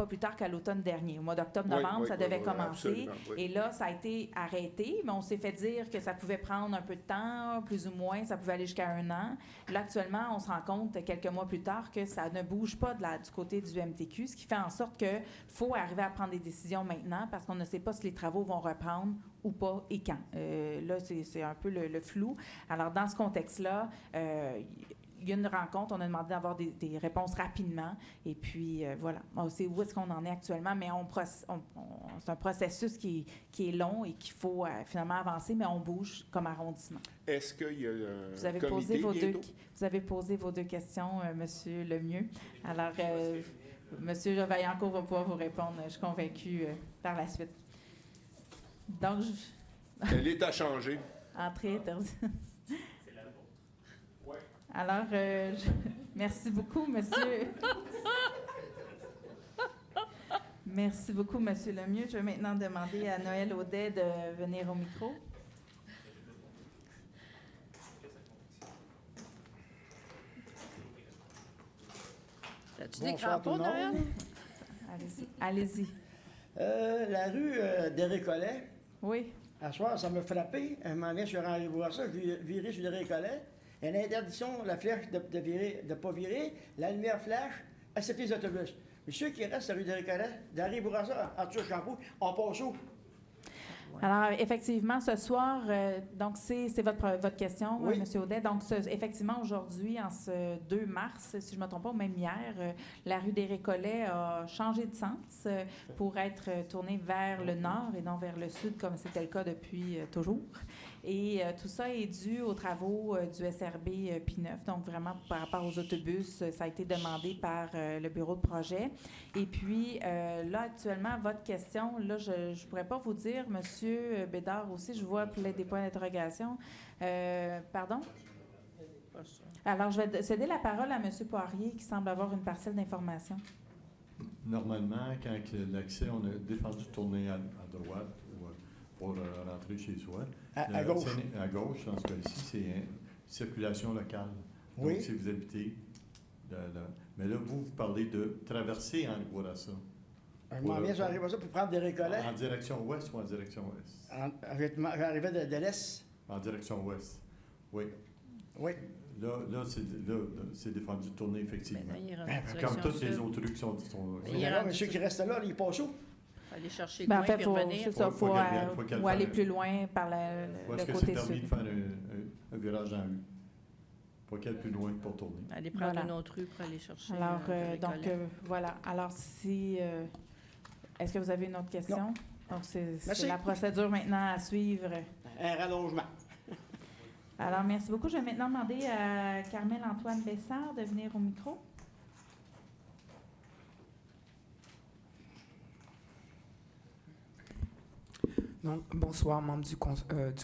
pas plus tard qu'à l'automne dernier. Au mois d'octobre-novembre, ça devait commencer. Absolument, oui. Et là, ça a été arrêté, mais on s'est fait dire que ça pouvait prendre un peu de temps, plus ou moins, ça pouvait aller jusqu'à 1 an. Là, actuellement, on se rend compte, quelques mois plus tard, que ça ne bouge pas du côté du MTQ, ce qui fait en sorte qu'il faut arriver à prendre des décisions maintenant parce qu'on ne sait pas si les travaux vont reprendre ou pas et quand. Là, c'est un peu le flou. Alors, dans ce contexte-là, il y a une rencontre, on a demandé d'avoir des réponses rapidement. Et puis, voilà, on sait où est-ce qu'on en est actuellement, mais c'est un processus qui est long et qu'il faut finalement avancer, mais on bouge comme arrondissement. Est-ce qu'il y a Vous avez posé vos deux questions, M. Lemieux. Alors, M. Vaillancourt va pouvoir vous répondre, je suis convaincue, par la suite. Donc, L'État changé. Entrée interdite. Alors, merci beaucoup, monsieur. Merci beaucoup, monsieur Lemieux. Je vais maintenant demander à Noël Audet de venir au micro. As-tu des crampons, Noël? Allez-y. La rue des Récollets. Oui. À soir, ça m'a frappé. Un moment donné, je suis rendu voir ça, je virais sur les Récollets. Il y a une interdiction, la flèche de virer, de pas virer, la lumière flash, à ces petits autobus. Mais ceux qui restent à la rue des Récollets, d'Henri Bourassa, Arthur Champoux, on passe où? Alors, effectivement, ce soir, donc c'est votre question, oui. M. Audet. Donc, effectivement, aujourd'hui, en ce 2 mars, si je ne me trompe pas, ou même hier, la rue des Récollets a changé de sens pour être tournée vers le nord et non vers le sud, comme c'était le cas depuis toujours. Et tout ça est dû aux travaux du SRB P9. Donc, vraiment, par rapport aux autobus, ça a été demandé par le bureau de projet. Et puis, là, actuellement, votre question, là, je ne pourrais pas vous dire, Monsieur Bédard aussi, je vois des points d'interrogation. Pardon? Alors, je vais céder la parole à M. Poirier, qui semble avoir une parcelle d'information. Normalement, quand l'accès, on a défendu de tourner à droite pour rentrer chez soi. À gauche. À gauche, dans ce cas-ci, c'est une circulation locale. Oui. Donc, si vous habitez mais là, vous parlez de traverser Henri Bourassa. Un moment donné, j'arrive à ça pour prendre des Récollets. En direction ouest ou en direction ouest? J'arrivais de l'est. En direction ouest, oui. Oui. Là, c'est défendu de tourner, effectivement. Comme toutes les autres rues qui sont Mais ceux qui restent là, ils passent où? Aller chercher Ben, le en fait, puis revenir. c'est ça, faut aller plus loin par le côté sud. Est-ce que c'est permis de faire un virage en U? Pas qu'elle plus loin pour tourner. Aller prendre une autre rue pour aller chercher. Alors, donc, voilà. Alors, si... est-ce que vous avez une autre question? Non. Donc, c'est la procédure maintenant à suivre. Un rallongement. Alors, merci beaucoup. Je vais maintenant demander à Carmel-Antoine Bessard de venir au micro. Donc, bonsoir, membres du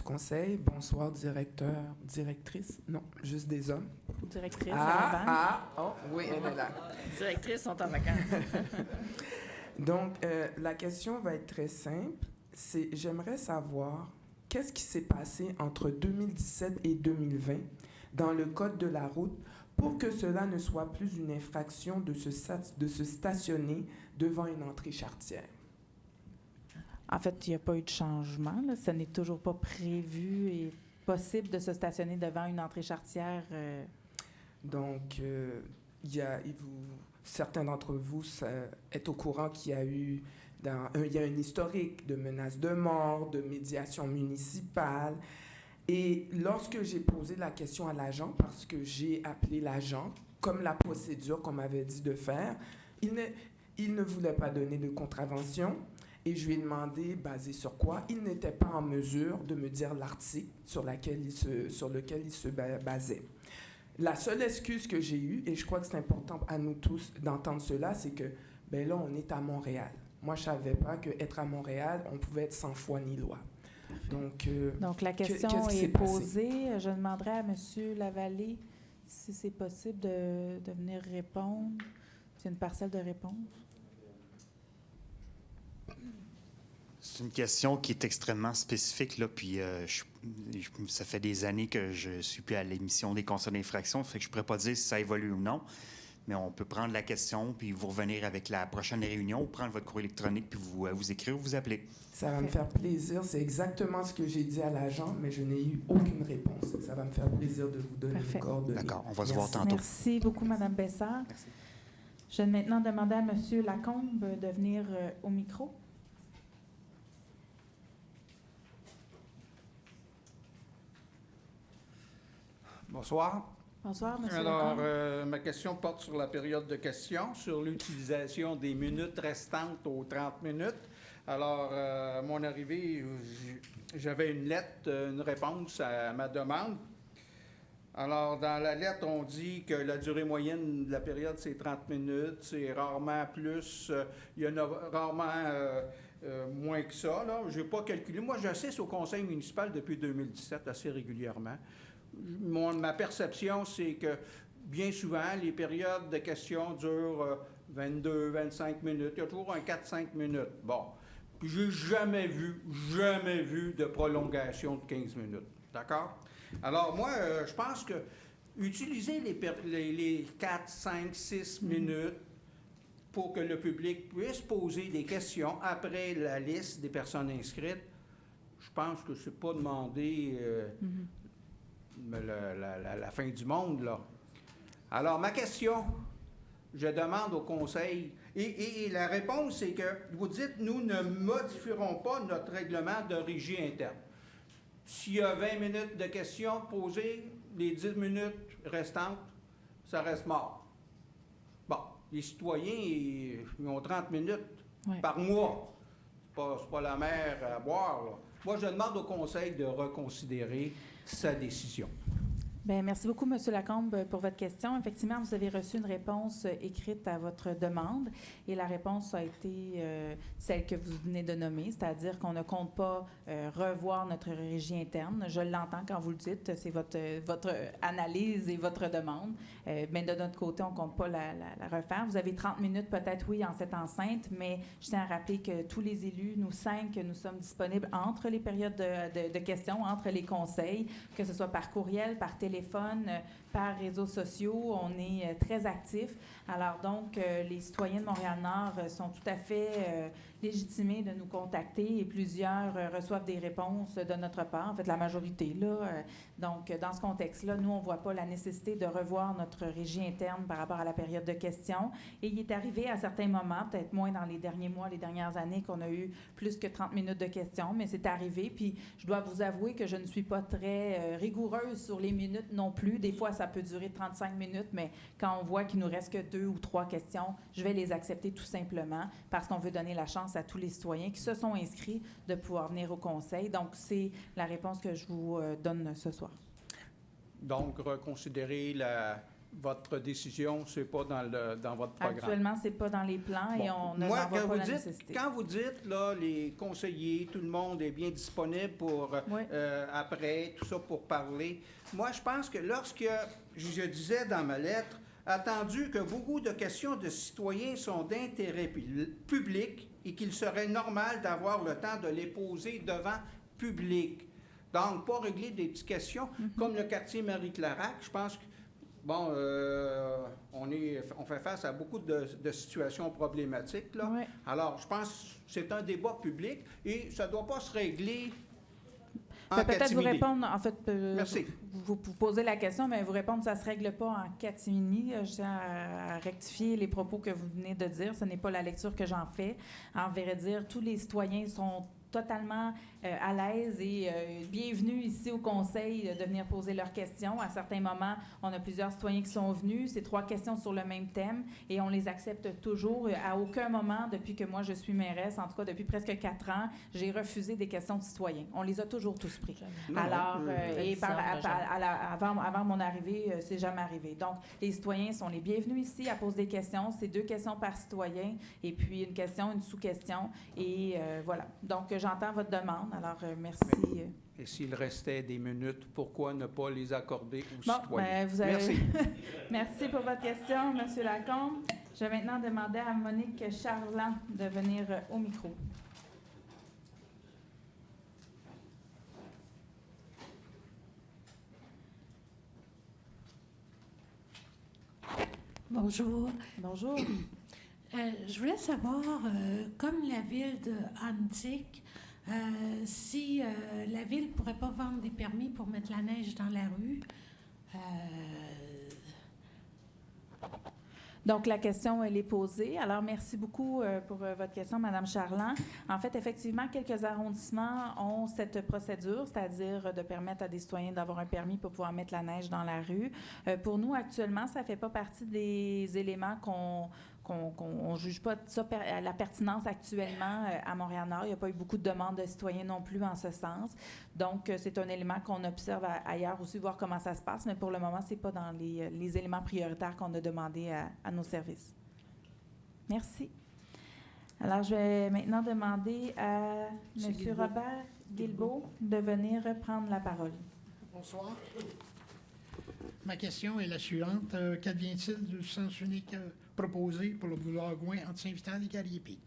conseil. Bonsoir, directeur, directrice. Non, juste des hommes. Directrice, oh, oui, elle est là. Directrices sont en vacances. Donc, la question va être très simple. J'aimerais savoir qu'est-ce qui s'est passé entre 2017 et 2020 dans le code de la route pour que cela ne soit plus une infraction de se stationner devant une entrée charretière. En fait, il n'y a pas eu de changement. Là. Ce n'est toujours pas prévu et possible de se stationner devant une entrée charretière. Donc, certains d'entre vous est au courant qu'il y a eu il y a un historique de menaces de mort, de médiation municipale. Et lorsque j'ai posé la question à l'agent, parce que j'ai appelé l'agent, comme la procédure qu'on m'avait dit de faire, il ne voulait pas donner de contravention. Et je lui ai demandé, basé sur quoi, il n'était pas en mesure de me dire l'article sur lequel il se basait. La seule excuse que j'ai eue, et je crois que c'est important à nous tous d'entendre cela, c'est que, là, on est à Montréal. Moi, je ne savais pas qu'être à Montréal, on pouvait être sans foi ni loi. Donc la question est posée. Je demanderai à M. Lavallée si c'est possible de venir répondre. C'est une parcelle de réponse. C'est une question qui est extrêmement spécifique, là, puis ça fait des années que je suis plus à l'émission des conseils d'infraction, fait que je ne pourrais pas dire si ça évolue ou non. mais on peut prendre la question, puis vous revenir avec la prochaine réunion, ou prendre votre courrier électronique, puis vous écrire ou vous appeler. Ça va me faire plaisir. C'est exactement ce que j'ai dit à l'agent, mais je n'ai eu aucune réponse. Ça va me faire plaisir de vous donner les coordonnées. D'accord, on va se voir tantôt. Merci beaucoup, Mme Bessard. Merci. Je vais maintenant demander à M. Lacombe de venir au micro. Bonsoir. Bonsoir, M. Alors, Lacombe. ma question porte sur la période de questions, sur l'utilisation des minutes restantes aux 30 minutes. Alors, à mon arrivée, j'avais une lettre, une réponse à ma demande. Alors, dans la lettre, on dit que la durée moyenne de la période, c'est 30 minutes. C'est rarement plus. Il y en a rarement moins que ça. Je n'ai pas calculé. Moi, j'assiste au conseil municipal depuis 2017 assez régulièrement. Ma perception, c'est que bien souvent, les périodes de questions durent 22, 25 minutes. Il y a toujours un 4-5 minutes. Bon. Puis, j'ai jamais vu de prolongation de 15 minutes. D'accord? Alors, moi, je pense que utiliser les 4, 5, 6 minutes pour que le public puisse poser des questions après la liste des personnes inscrites, je pense que c'est pas demander la fin du monde, là. Alors, ma question, je demande au conseil, et la réponse, c'est que vous dites, nous ne modifierons pas notre règlement de régie interne. S'il y a 20 minutes de questions posées, les 10 minutes restantes, ça reste mort. Bon, les citoyens, ils ont 30 minutes par mois. C'est pas la mer à boire, là. Moi, je demande au conseil de reconsidérer sa décision. Bien, merci beaucoup, M. Lacombe, pour votre question. Effectivement, vous avez reçu une réponse écrite à votre demande et la réponse a été celle que vous venez de nommer, c'est-à-dire qu'on ne compte pas revoir notre régie interne. Je l'entends quand vous le dites, c'est votre analyse et votre demande. Mais de notre côté, on ne compte pas la refaire. Vous avez 30 minutes peut-être, oui, en cette enceinte, mais je tiens à rappeler que tous les élus, nous 5, nous sommes disponibles entre les périodes de questions, entre les conseils, que ce soit par courriel, par téléphone, par réseaux sociaux. On est très actifs. Alors donc, les citoyens de Montréal-Nord sont tout à fait légitimés de nous contacter et plusieurs reçoivent des réponses de notre part, en fait la majorité, là. Donc, dans ce contexte-là, nous, on ne voit pas la nécessité de revoir notre régie interne par rapport à la période de questions. Et il est arrivé à certains moments, peut-être moins dans les derniers mois, les dernières années, qu'on a eu plus que 30 minutes de questions, mais c'est arrivé. Puis, je dois vous avouer que je ne suis pas très rigoureuse sur les minutes non plus. Des fois, ça peut durer 35 minutes, mais quand on voit qu'il nous reste que 2 ou 3 questions, je vais les accepter tout simplement parce qu'on veut donner la chance à tous les citoyens qui se sont inscrits de pouvoir venir au conseil. Donc, c'est la réponse que je vous donne ce soir. Donc, reconsidérer votre décision, c'est pas dans votre programme. Actuellement, c'est pas dans les plans et on ne voit pas la nécessité. Quand vous dites, là, les conseillers, tout le monde est bien disponible pour, après, tout ça pour parler, moi, je pense que lorsque je disais dans ma lettre, attendu que beaucoup de questions de citoyens sont d'intérêt public et qu'il serait normal d'avoir le temps de les poser devant public. Donc, pas régler des petites questions comme le quartier Marie-Clarac. Je pense que, bon, on fait face à beaucoup de situations problématiques, là. Oui. Alors, je pense que c'est un débat public et ça ne doit pas se régler en peut-être vous répondre, en fait, merci. Vous posez la question, mais vous répondre, ça ne se règle pas en catimini. Je tiens à rectifier les propos que vous venez de dire. Ce n'est pas la lecture que j'en fais. En vrai dire, tous les citoyens sont totalement à l'aise et bienvenus ici au conseil de venir poser leurs questions. À certains moments, on a plusieurs citoyens qui sont venus. C'est 3 questions sur le même thème et on les accepte toujours. À aucun moment, depuis que moi je suis mairesse, en tout cas depuis presque 4 ans, j'ai refusé des questions de citoyens. On les a toujours tous pris. Alors, avant mon arrivée, c'est jamais arrivé. Donc, les citoyens sont les bienvenus ici à poser des questions. C'est 2 questions par citoyen et puis une question, une sous-question. Et voilà. Donc, j'entends votre demande. Alors, merci. Et s'il restait des minutes, pourquoi ne pas les accorder aux citoyens? Merci. Merci pour votre question, M. Lacombe. Je vais maintenant demander à Monique Charland de venir au micro. Bonjour. Bonjour. Je voulais savoir, comme la ville de Antique, si la ville ne pourrait pas vendre des permis pour mettre la neige dans la rue. Donc, la question, elle est posée. Alors, merci beaucoup pour votre question, Mme Charland. En fait, effectivement, quelques arrondissements ont cette procédure, c'est-à-dire de permettre à des citoyens d'avoir un permis pour pouvoir mettre la neige dans la rue. Pour nous, actuellement, ça ne fait pas partie des éléments qu'on juge pas de ça, la pertinence actuellement à Montréal-Nord. Il n'y a pas eu beaucoup de demandes de citoyens non plus en ce sens. Donc, c'est un élément qu'on observe ailleurs aussi, voir comment ça se passe, mais pour le moment, ce n'est pas dans les éléments prioritaires qu'on a demandé à nos services. Merci. Alors, je vais maintenant demander à M. Robert Guilbeault de venir prendre la parole. Bonsoir. Ma question est la suivante. Qu'advient-il du sens unique proposé pour le boulevard Gouin entre Saint-Vital et Garriépi?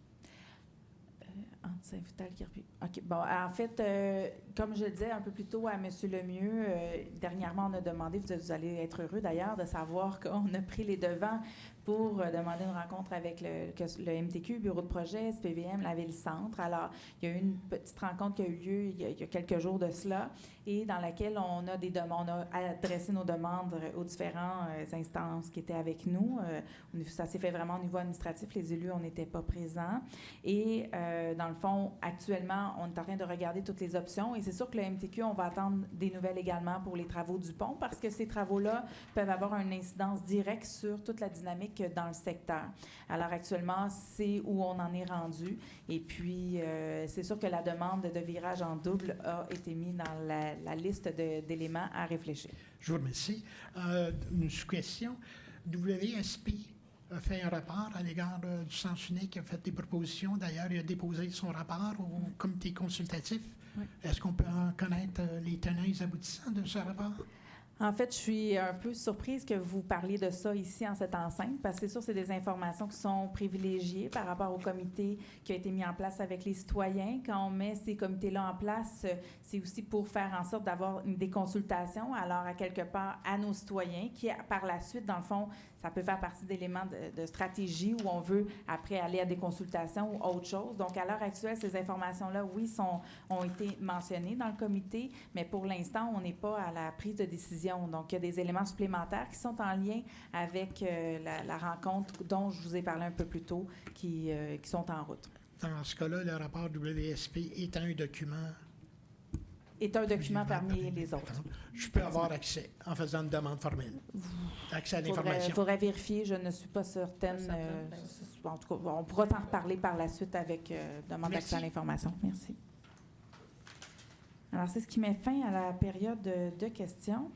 Entre Saint-Vital et Garriépi. OK. Bon, en fait, comme je le disais un peu plus tôt à M. Lemieux, dernièrement, on a demandé, vous allez être heureux d'ailleurs de savoir qu'on a pris les devants pour demander une rencontre avec le MTQ, Bureau de projet, SPVM, la Ville-Centre. Alors, il y a eu une petite rencontre qui a eu lieu il y a quelques jours de cela et dans laquelle on a adressé nos demandes aux différentes instances qui étaient avec nous. Ça s'est fait vraiment au niveau administratif. Les élus, on n'était pas présents. Et dans le fond, actuellement, on est en train de regarder toutes les options. Et c'est sûr que le MTQ, on va attendre des nouvelles également pour les travaux du pont parce que ces travaux-là peuvent avoir une incidence directe sur toute la dynamique dans le secteur. Alors actuellement, c'est où on en est rendu. Et puis, c'est sûr que la demande de virage en double a été mise dans la liste d'éléments à réfléchir. Je vous remercie. Une sous-question. WSP a fait un rapport à l'égard du sens unique, a fait des propositions. D'ailleurs, il a déposé son rapport au comité consultatif. Oui. Est-ce qu'on peut en connaître les tenants et les aboutissants de ce rapport? En fait, je suis un peu surprise que vous parliez de ça ici en cette enceinte, parce que c'est sûr, c'est des informations qui sont privilégiées par rapport au comité qui a été mis en place avec les citoyens. Quand on met ces comités-là en place, c'est aussi pour faire en sorte d'avoir des consultations, alors à quelque part à nos citoyens, qui par la suite, dans le fond, ça peut faire partie d'éléments de stratégie où on veut après aller à des consultations ou autre chose. Donc, à l'heure actuelle, ces informations-là, oui, ont été mentionnées dans le comité, mais pour l'instant, on n'est pas à la prise de décision. Donc, il y a des éléments supplémentaires qui sont en lien avec la rencontre dont je vous ai parlé un peu plus tôt, qui sont en route. Dans ce cas-là, le rapport WSP est un document... Est un document parmi les autres. Je peux avoir accès en faisant une demande formelle. Accès à l'information. Il faudrait vérifier, je ne suis pas certaine. En tout cas, on pourra t'en reparler par la suite avec demande d'accès à l'information. Merci. Alors, c'est ce qui met fin à la période de questions.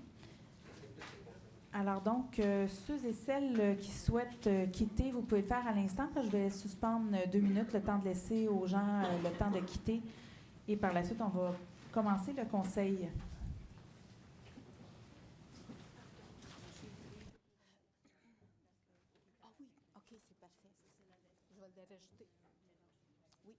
Alors donc, ceux et celles qui souhaitent quitter, vous pouvez le faire à l'instant, parce que je vais suspendre 2 minutes, le temps de laisser aux gens le temps de quitter. Et par la suite, on va commencer le conseil. Ah oui, OK, c'est parfait. Je vais le rajouter. Oui.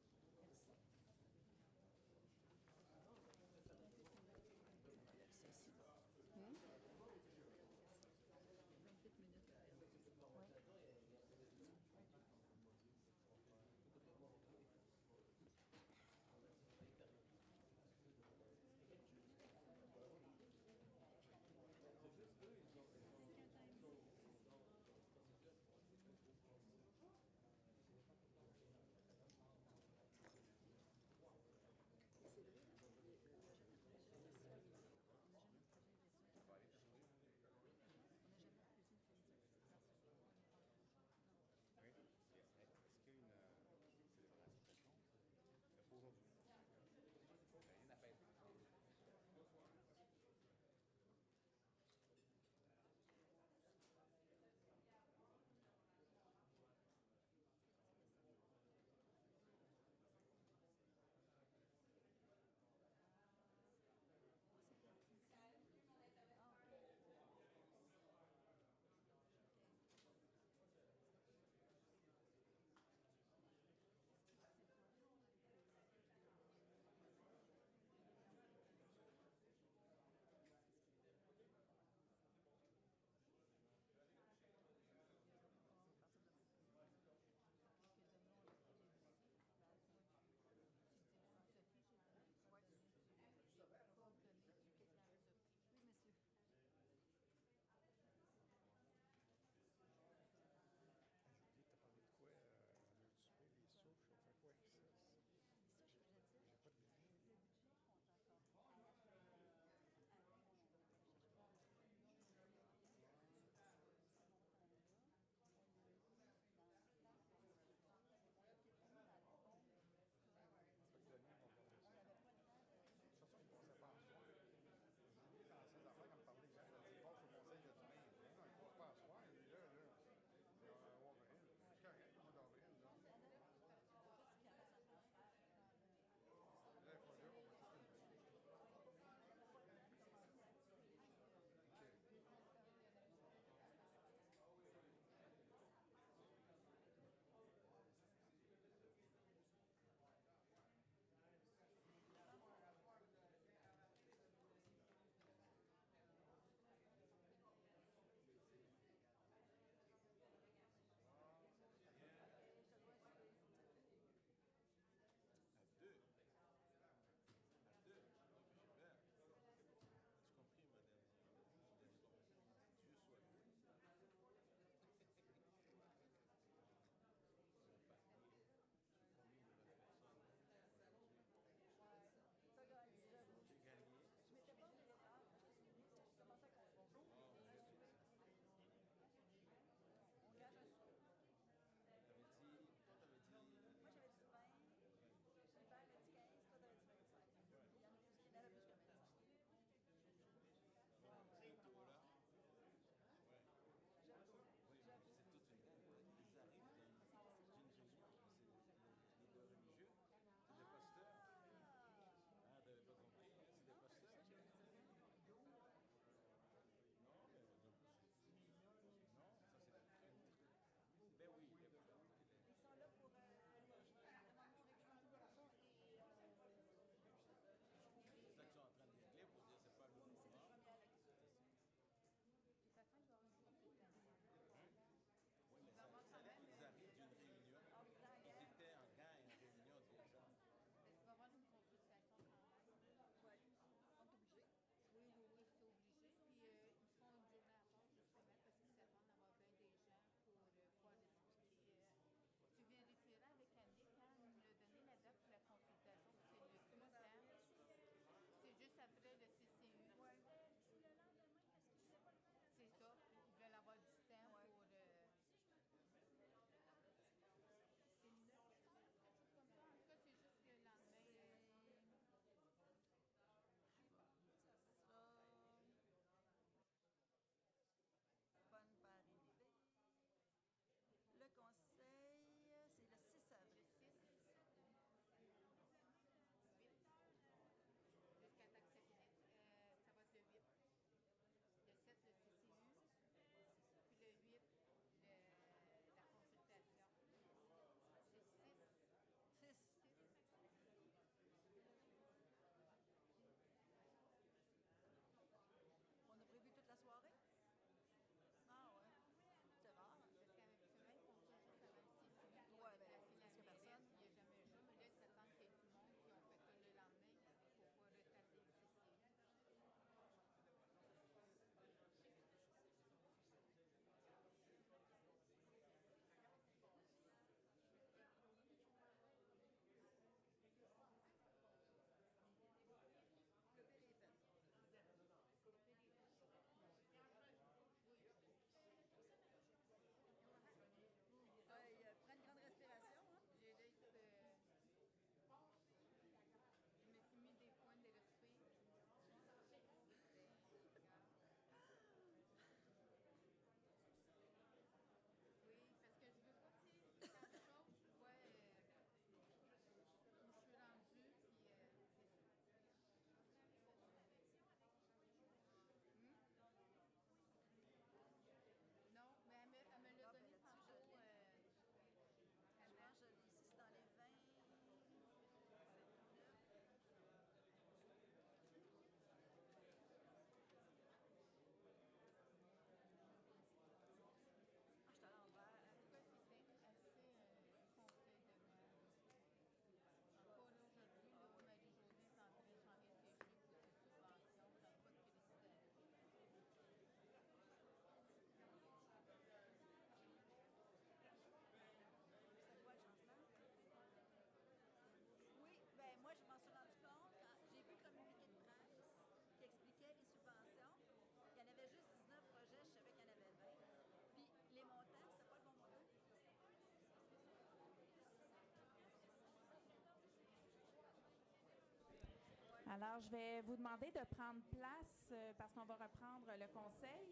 Alors, je vais vous demander de prendre place parce qu'on va reprendre le conseil.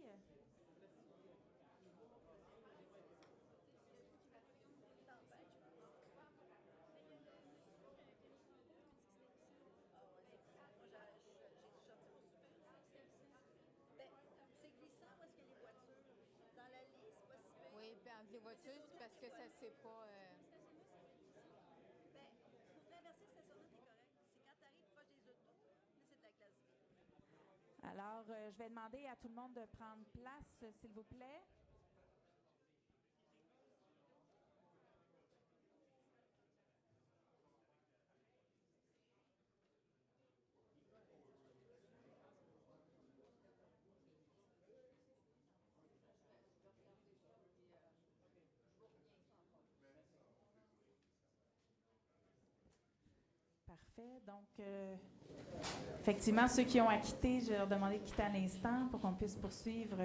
C'est glissant parce que les voitures, dans l'allée, c'est pas si pire. Oui, puis entre les voitures, c'est parce que ça c'est pas... Ben, pour traverser le stationnement, t'es correct. C'est quand t'arrives proche des autos, là, c'est de la classe B. Alors, je vais demander à tout le monde de prendre place, s'il vous plaît. Parfait. Donc, effectivement, ceux qui ont à quitter, je vais leur demander de quitter à l'instant pour qu'on puisse poursuivre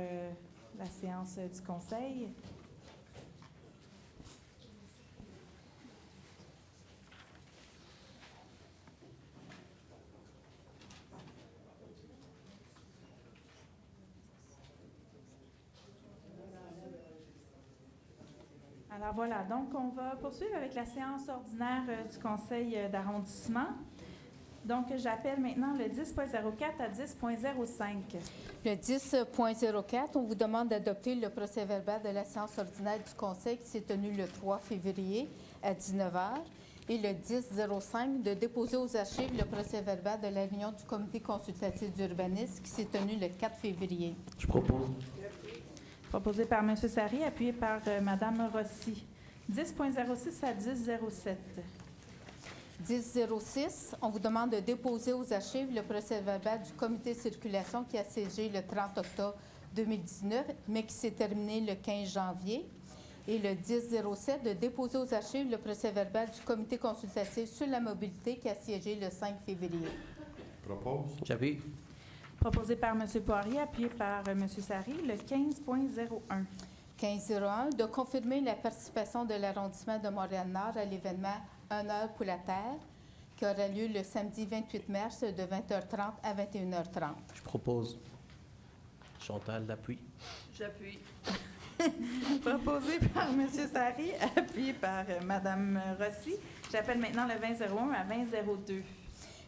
la séance du conseil. Alors voilà, donc on va poursuivre avec la séance ordinaire du conseil d'arrondissement. Donc, j'appelle maintenant le 10.04 à 10.05. Le 10.04, on vous demande d'adopter le procès-verbal de la séance ordinaire du conseil qui s'est tenue le 3 février à 19h. Et le 10.05, de déposer aux archives le procès-verbal de la réunion du comité consultatif d'urbanisme qui s'est tenue le 4 février. Je propose. Proposé par M. Sari, appuyé par Mme Rossi. 10.06 à 10.07. 10.06, on vous demande de déposer aux archives le procès-verbal du comité de circulation qui a siégé le 30 octobre 2019, mais qui s'est terminé le 15 janvier. Et le 10.07, de déposer aux archives le procès-verbal du comité consultatif sur la mobilité qui a siégé le 5 février. Propose. J'appuie. Proposé par M. Poirier, appuyé par M. Sari, le 15.01. 15.01, de confirmer la participation de l'arrondissement de Montréal-Nord à l'événement 1 heure pour la Terre, qui aura lieu le samedi 28 mars de 20h30 à 21h30. Je propose. Chantal, l'appui. J'appuie. Proposé par M. Sari, appuyé par Mme Rossi. J'appelle maintenant le 20.01 à 20.02.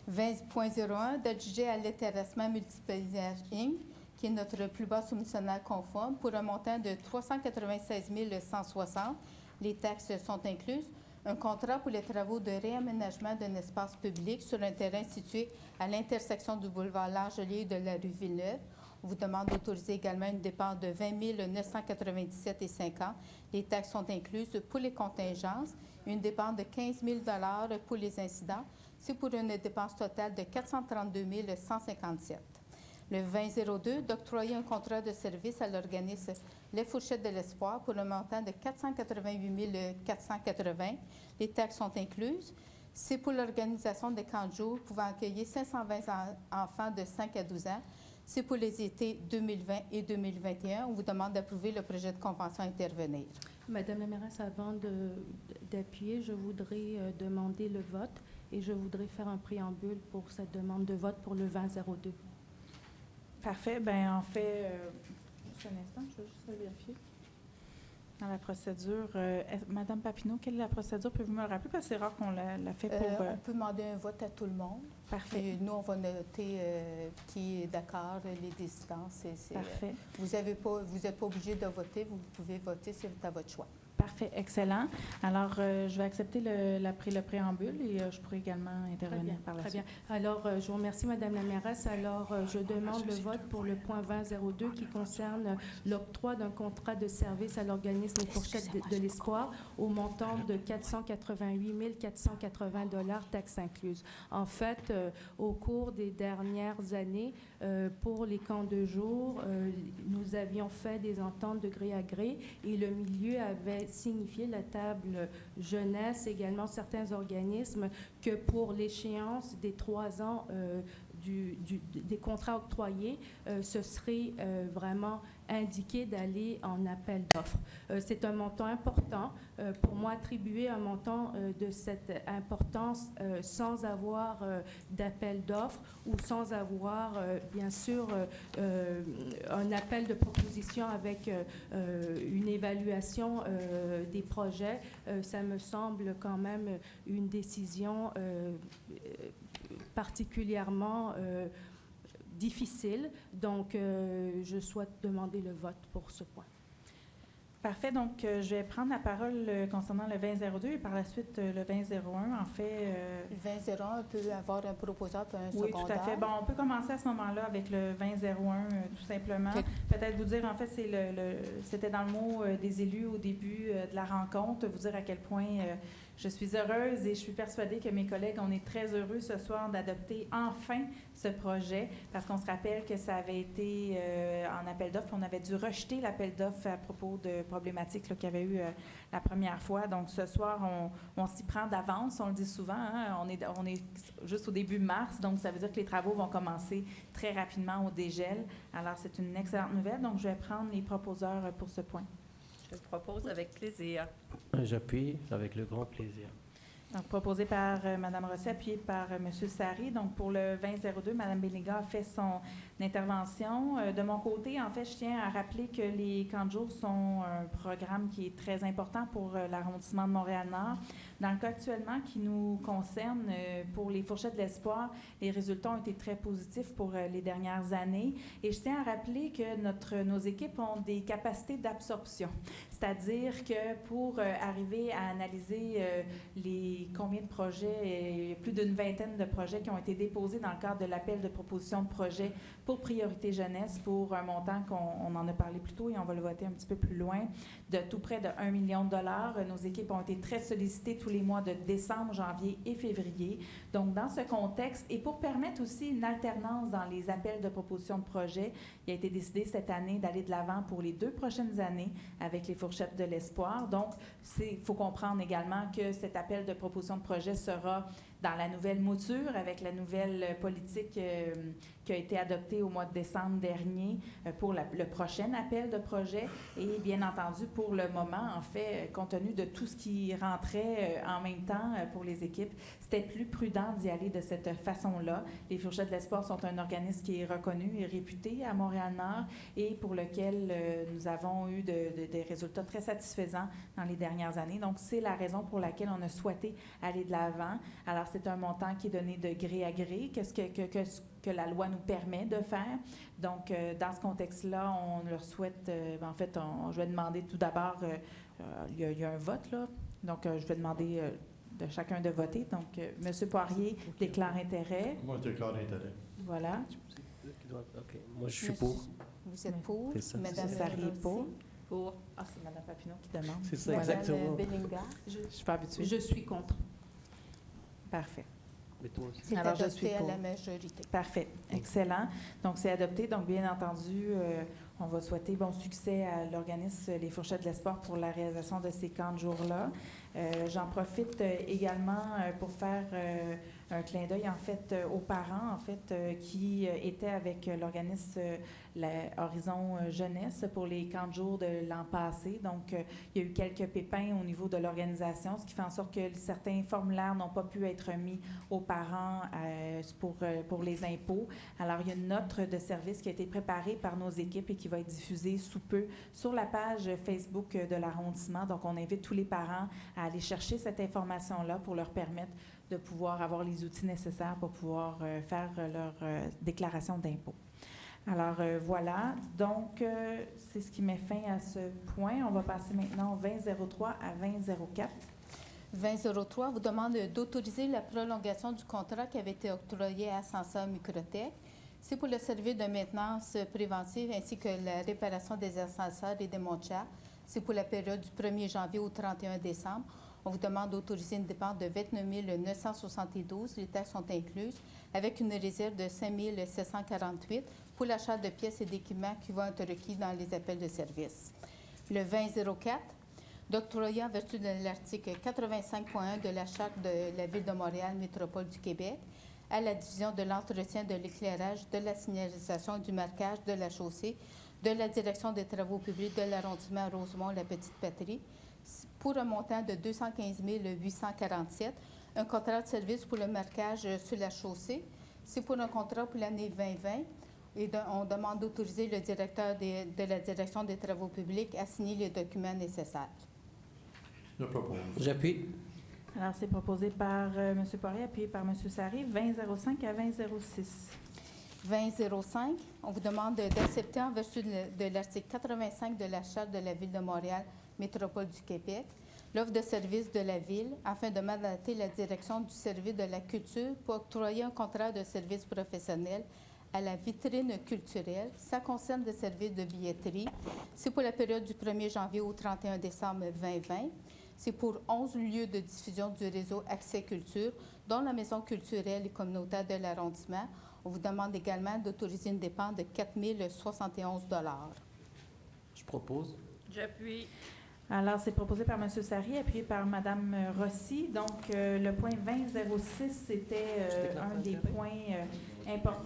20.01, d'adjuger à l'intéressement multiplicateur Inc., qui est notre plus bas soumissionnaire conforme, pour un montant de 396 160. Les taxes sont incluses. Un contrat pour les travaux de réaménagement d'un espace public sur un terrain situé à l'intersection du boulevard L'Angelier et de la rue Villeneuve. On vous demande d'autoriser également une dépense de 20 997,50 $. Les taxes sont incluses pour les contingences. Une dépense de 15 000 $ pour les incidents. C'est pour une dépense totale de 432 157. Le 2002, d'octroyer un contrat de service à l'organisme Les Fourchettes de l'Espoir pour un montant de 488 480. Les taxes sont incluses. C'est pour l'organisation des camps de jour pouvant accueillir 520 enfants de 5 à 12 ans. C'est pour les étés 2020 et 2021. On vous demande d'approuver le projet de convention à intervenir. Madame la mairesse, avant d'appuyer, je voudrais demander le vote et je voudrais faire un préambule pour cette demande de vote pour le 2002. Parfait. Bien, en fait, juste un instant, je vais juste vérifier. Dans la procédure, Madame Papineau, quelle est la procédure? Pouvez-vous me le rappeler? Parce que c'est rare qu'on l'a fait pour... On peut demander un vote à tout le monde. Parfait. Et nous, on va noter qui est d'accord, les distances. Parfait. Vous n'êtes pas obligé de voter, vous pouvez voter, c'est à votre choix. Parfait, excellent. Alors, je vais accepter le préambule et je pourrai également intervenir par la suite. Très bien. Alors, je vous remercie, Madame la mairesse. Alors, je demande le vote pour le point 2002 qui concerne l'octroi d'un contrat de service à l'organisme Les Fourchettes de l'Espoir au montant de 488 480 $, taxes incluses. En fait, au cours des dernières années, pour les camps de jour, nous avions fait des ententes de gré à gré et le milieu avait signifié, la table jeunesse, également certains organismes, que pour l'échéance des 3 ans des contrats octroyés, ce serait vraiment indiqué d'aller en appel d'offres. C'est un montant important. Pour moi, attribuer un montant de cette importance sans avoir d'appel d'offres ou sans avoir, bien sûr, un appel de proposition avec une évaluation des projets, ça me semble quand même une décision particulièrement difficile. Donc, je souhaite demander le vote pour ce point. Parfait. Donc, je vais prendre la parole concernant le 2002 et par la suite le 2001. En fait... Le 2001 peut avoir un proposeur et un oui, secondaire. tout à fait. Bon, on peut commencer à ce moment-là avec le 2001, tout simplement. Peut-être vous dire, en fait, c'était dans le mot des élus au début de la rencontre, vous dire à quel point je suis heureuse et je suis persuadée que mes collègues, on est très heureux ce soir d'adopter enfin ce projet, parce qu'on se rappelle que ça avait été en appel d'offres. On avait dû rejeter l'appel d'offres à propos de problématiques qu'il y avait eu la première fois. Donc, ce soir, on s'y prend d'avance, on le dit souvent. Hein? On est juste au début mars, donc ça veut dire que les travaux vont commencer très rapidement au dégel. Alors, c'est une excellente nouvelle. Donc, je vais prendre les proposeurs pour ce point. Je propose avec plaisir. J'appuie avec le grand plaisir. Donc, proposé par Mme Rosset, appuyé par M. Sari. Donc, pour le 2002, Mme Bénéga a fait son intervention. De mon côté, en fait, je tiens à rappeler que les camps de jour sont un programme qui est très important pour l'arrondissement de Montréal-Nord. Dans le cas actuellement qui nous concerne, pour les fourchettes de l'espoir, les résultats ont été très positifs pour les dernières années. Et je tiens à rappeler que nos équipes ont des capacités d'absorption. C'est-à-dire que pour arriver à analyser combien de projets, plus d'une vingtaine de projets qui ont été déposés dans le cadre de l'appel de proposition de projet pour Priorité Jeunesse pour un montant qu'on en a parlé plus tôt et on va le voter un petit peu plus loin, de tout près de 1 million de dollars. Nos équipes ont été très sollicitées tous les mois de décembre, janvier et février. Donc, dans ce contexte, et pour permettre aussi une alternance dans les appels de proposition de projet, il a été décidé cette année d'aller de l'avant pour les 2 prochaines années avec les fourchettes de l'espoir. Donc, il faut comprendre également que cet appel de proposition de projet sera dans la nouvelle mouture avec la nouvelle politique qui a été adoptée au mois de décembre dernier pour le prochain appel de projet. Et bien entendu, pour le moment, en fait, compte tenu de tout ce qui rentrait en même temps pour les équipes, c'était plus prudent d'y aller de cette façon-là. Les Fourchettes de l'Espoir sont un organisme qui est reconnu et réputé à Montréal-Nord et pour lequel nous avons eu des résultats très satisfaisants dans les dernières années. Donc, c'est la raison pour laquelle on a souhaité aller de l'avant. Alors, c'est un montant qui est donné de gré à gré, que la loi nous permet de faire. Donc, dans ce contexte-là, on leur souhaite, en fait, je vais demander tout d'abord, il y a un vote, là. Donc, je vais demander de chacun de voter. Donc, M. Poirier déclare intérêt. Moi, je déclare intérêt. Voilà. OK. Moi, je suis pour. Vous êtes pour? C'est ça. Madame Sari est pour. Pour. Ah, c'est Mme Papineau qui demande. C'est ça, Voilà. exactement. Bélinga. Je suis pas habituée. Je suis contre. Parfait. Mais toi aussi. C'est Alors, je suis adopté à pour. la majorité. Parfait. Excellent. Donc, c'est adopté. Donc, bien entendu, on va souhaiter bon succès à l'organisme Les Fourchettes de l'Espoir pour la réalisation de ces camps de jour-là. J'en profite également pour faire un clin d'œil, en fait, aux parents, en fait, qui étaient avec l'organisme Horizon Jeunesse pour les camps de jour de l'an passé. Donc, il y a eu quelques pépins au niveau de l'organisation, ce qui fait en sorte que certains formulaires n'ont pas pu être mis aux parents pour les impôts. Alors, il y a une note de service qui a été préparée par nos équipes et qui va être diffusée sous peu sur la page Facebook de l'arrondissement. Donc, on invite tous les parents à aller chercher cette information-là pour leur permettre de pouvoir avoir les outils nécessaires pour pouvoir faire leur déclaration d'impôt. Alors, voilà. Donc, c'est ce qui met fin à ce point. On va passer maintenant au 2003 à 2004. 2003 vous demande d'autoriser la prolongation du contrat qui avait été octroyé à Ascenseur Microtech. C'est pour le service de maintenance préventive ainsi que la réparation des ascenseurs et des monts-de-charge. C'est pour la période du 1er janvier au 31 décembre. On vous demande d'autoriser une dépense de 29 972, les taxes sont incluses, avec une réserve de 5 748 pour l'achat de pièces et d'équipements qui vont être requis dans les appels de service. Le 2004, d'octroyer en vertu de l'article 85.1 de la Charte de la Ville de Montréal, Métropole du Québec, à la division de l'entretien de l'éclairage, de la signalisation et du marquage de la chaussée de la direction des travaux publics de l'arrondissement Rosemont-la-Petite-Patrie pour un montant de 215 847. Un contrat de service pour le marquage sur la chaussée. C'est pour un contrat pour l'année 2020. Et on demande d'autoriser le directeur de la direction des travaux publics à signer les documents nécessaires. Je propose. J'appuie. Alors, c'est proposé par M. Poirier, appuyé par M. Sarry, 2005 à 2006. 2005, on vous demande d'accepter en vertu de l'article 85 de la Charte de la Ville de Montréal, Métropole du Québec, l'offre de service de la Ville afin de mandater la direction du service de la culture pour octroyer un contrat de service professionnel à la vitrine culturelle. Ça concerne des services de billetterie. C'est pour la période du 1er janvier au 31 décembre 2020. C'est pour 11 lieux de diffusion du réseau Accès Culture, dont la Maison culturelle et communautaire de l'arrondissement. On vous demande également d'autoriser une dépense de 4 071 $. Je propose. J'appuie. Alors, c'est proposé par M. Sarry, appuyé par Mme Rossi. Donc, le point 2006, c'était un des points importants.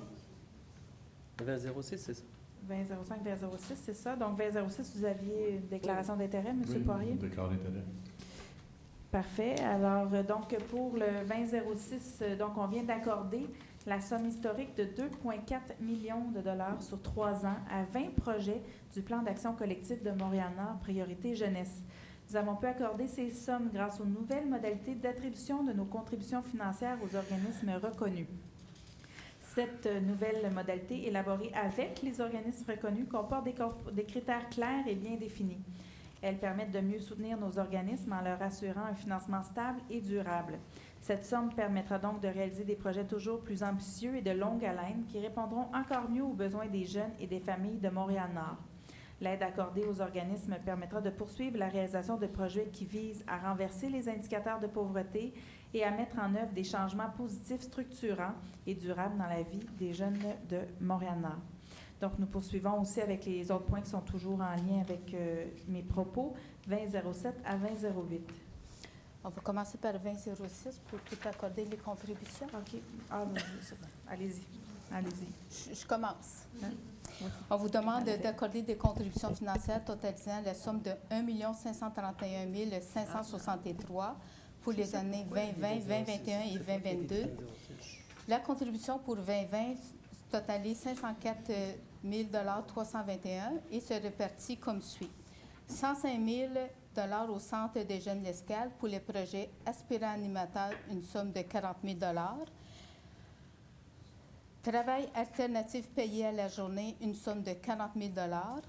2006, c'est ça. 2005, 2006, c'est ça. Donc, 2006, vous aviez une déclaration d'intérêt, M. Poirier? Oui, déclaration d'intérêt. Parfait. Alors, donc, pour le 2006, donc, on vient d'accorder la somme historique de 2,4 millions de dollars sur 3 ans à 20 projets du plan d'action collectif de Montréal-Nord, priorité jeunesse. Nous avons pu accorder ces sommes grâce aux nouvelles modalités d'attribution de nos contributions financières aux organismes reconnus. Cette nouvelle modalité, élaborée avec les organismes reconnus, comporte des critères clairs et bien définis. Elles permettent de mieux soutenir nos organismes en leur assurant un financement stable et durable. Cette somme permettra donc de réaliser des projets toujours plus ambitieux et de longue haleine qui répondront encore mieux aux besoins des jeunes et des familles de Montréal-Nord. L'aide accordée aux organismes permettra de poursuivre la réalisation de projets qui visent à renverser les indicateurs de pauvreté et à mettre en œuvre des changements positifs structurants et durables dans la vie des jeunes de Montréal-Nord. Donc, nous poursuivons aussi avec les autres points qui sont toujours en lien avec mes propos, 2007 à 2008. On va commencer par 2006 pour tout accorder les contributions. OK. Ah, oui, c'est bon. Allez-y. Allez-y. Je commence. Hein? Oui. On vous demande d'accorder des contributions financières totalisant la somme de 1 531 563 pour les années 2020, 2021 et 2022. La contribution pour 2020 totalise 504 321 et se répartit comme suit. 105 000 $ au Centre des jeunes L'Escale pour les projets aspirants animateurs, une somme de 40 000 $. Travail alternatif payé à la journée, une somme de 40 000 $.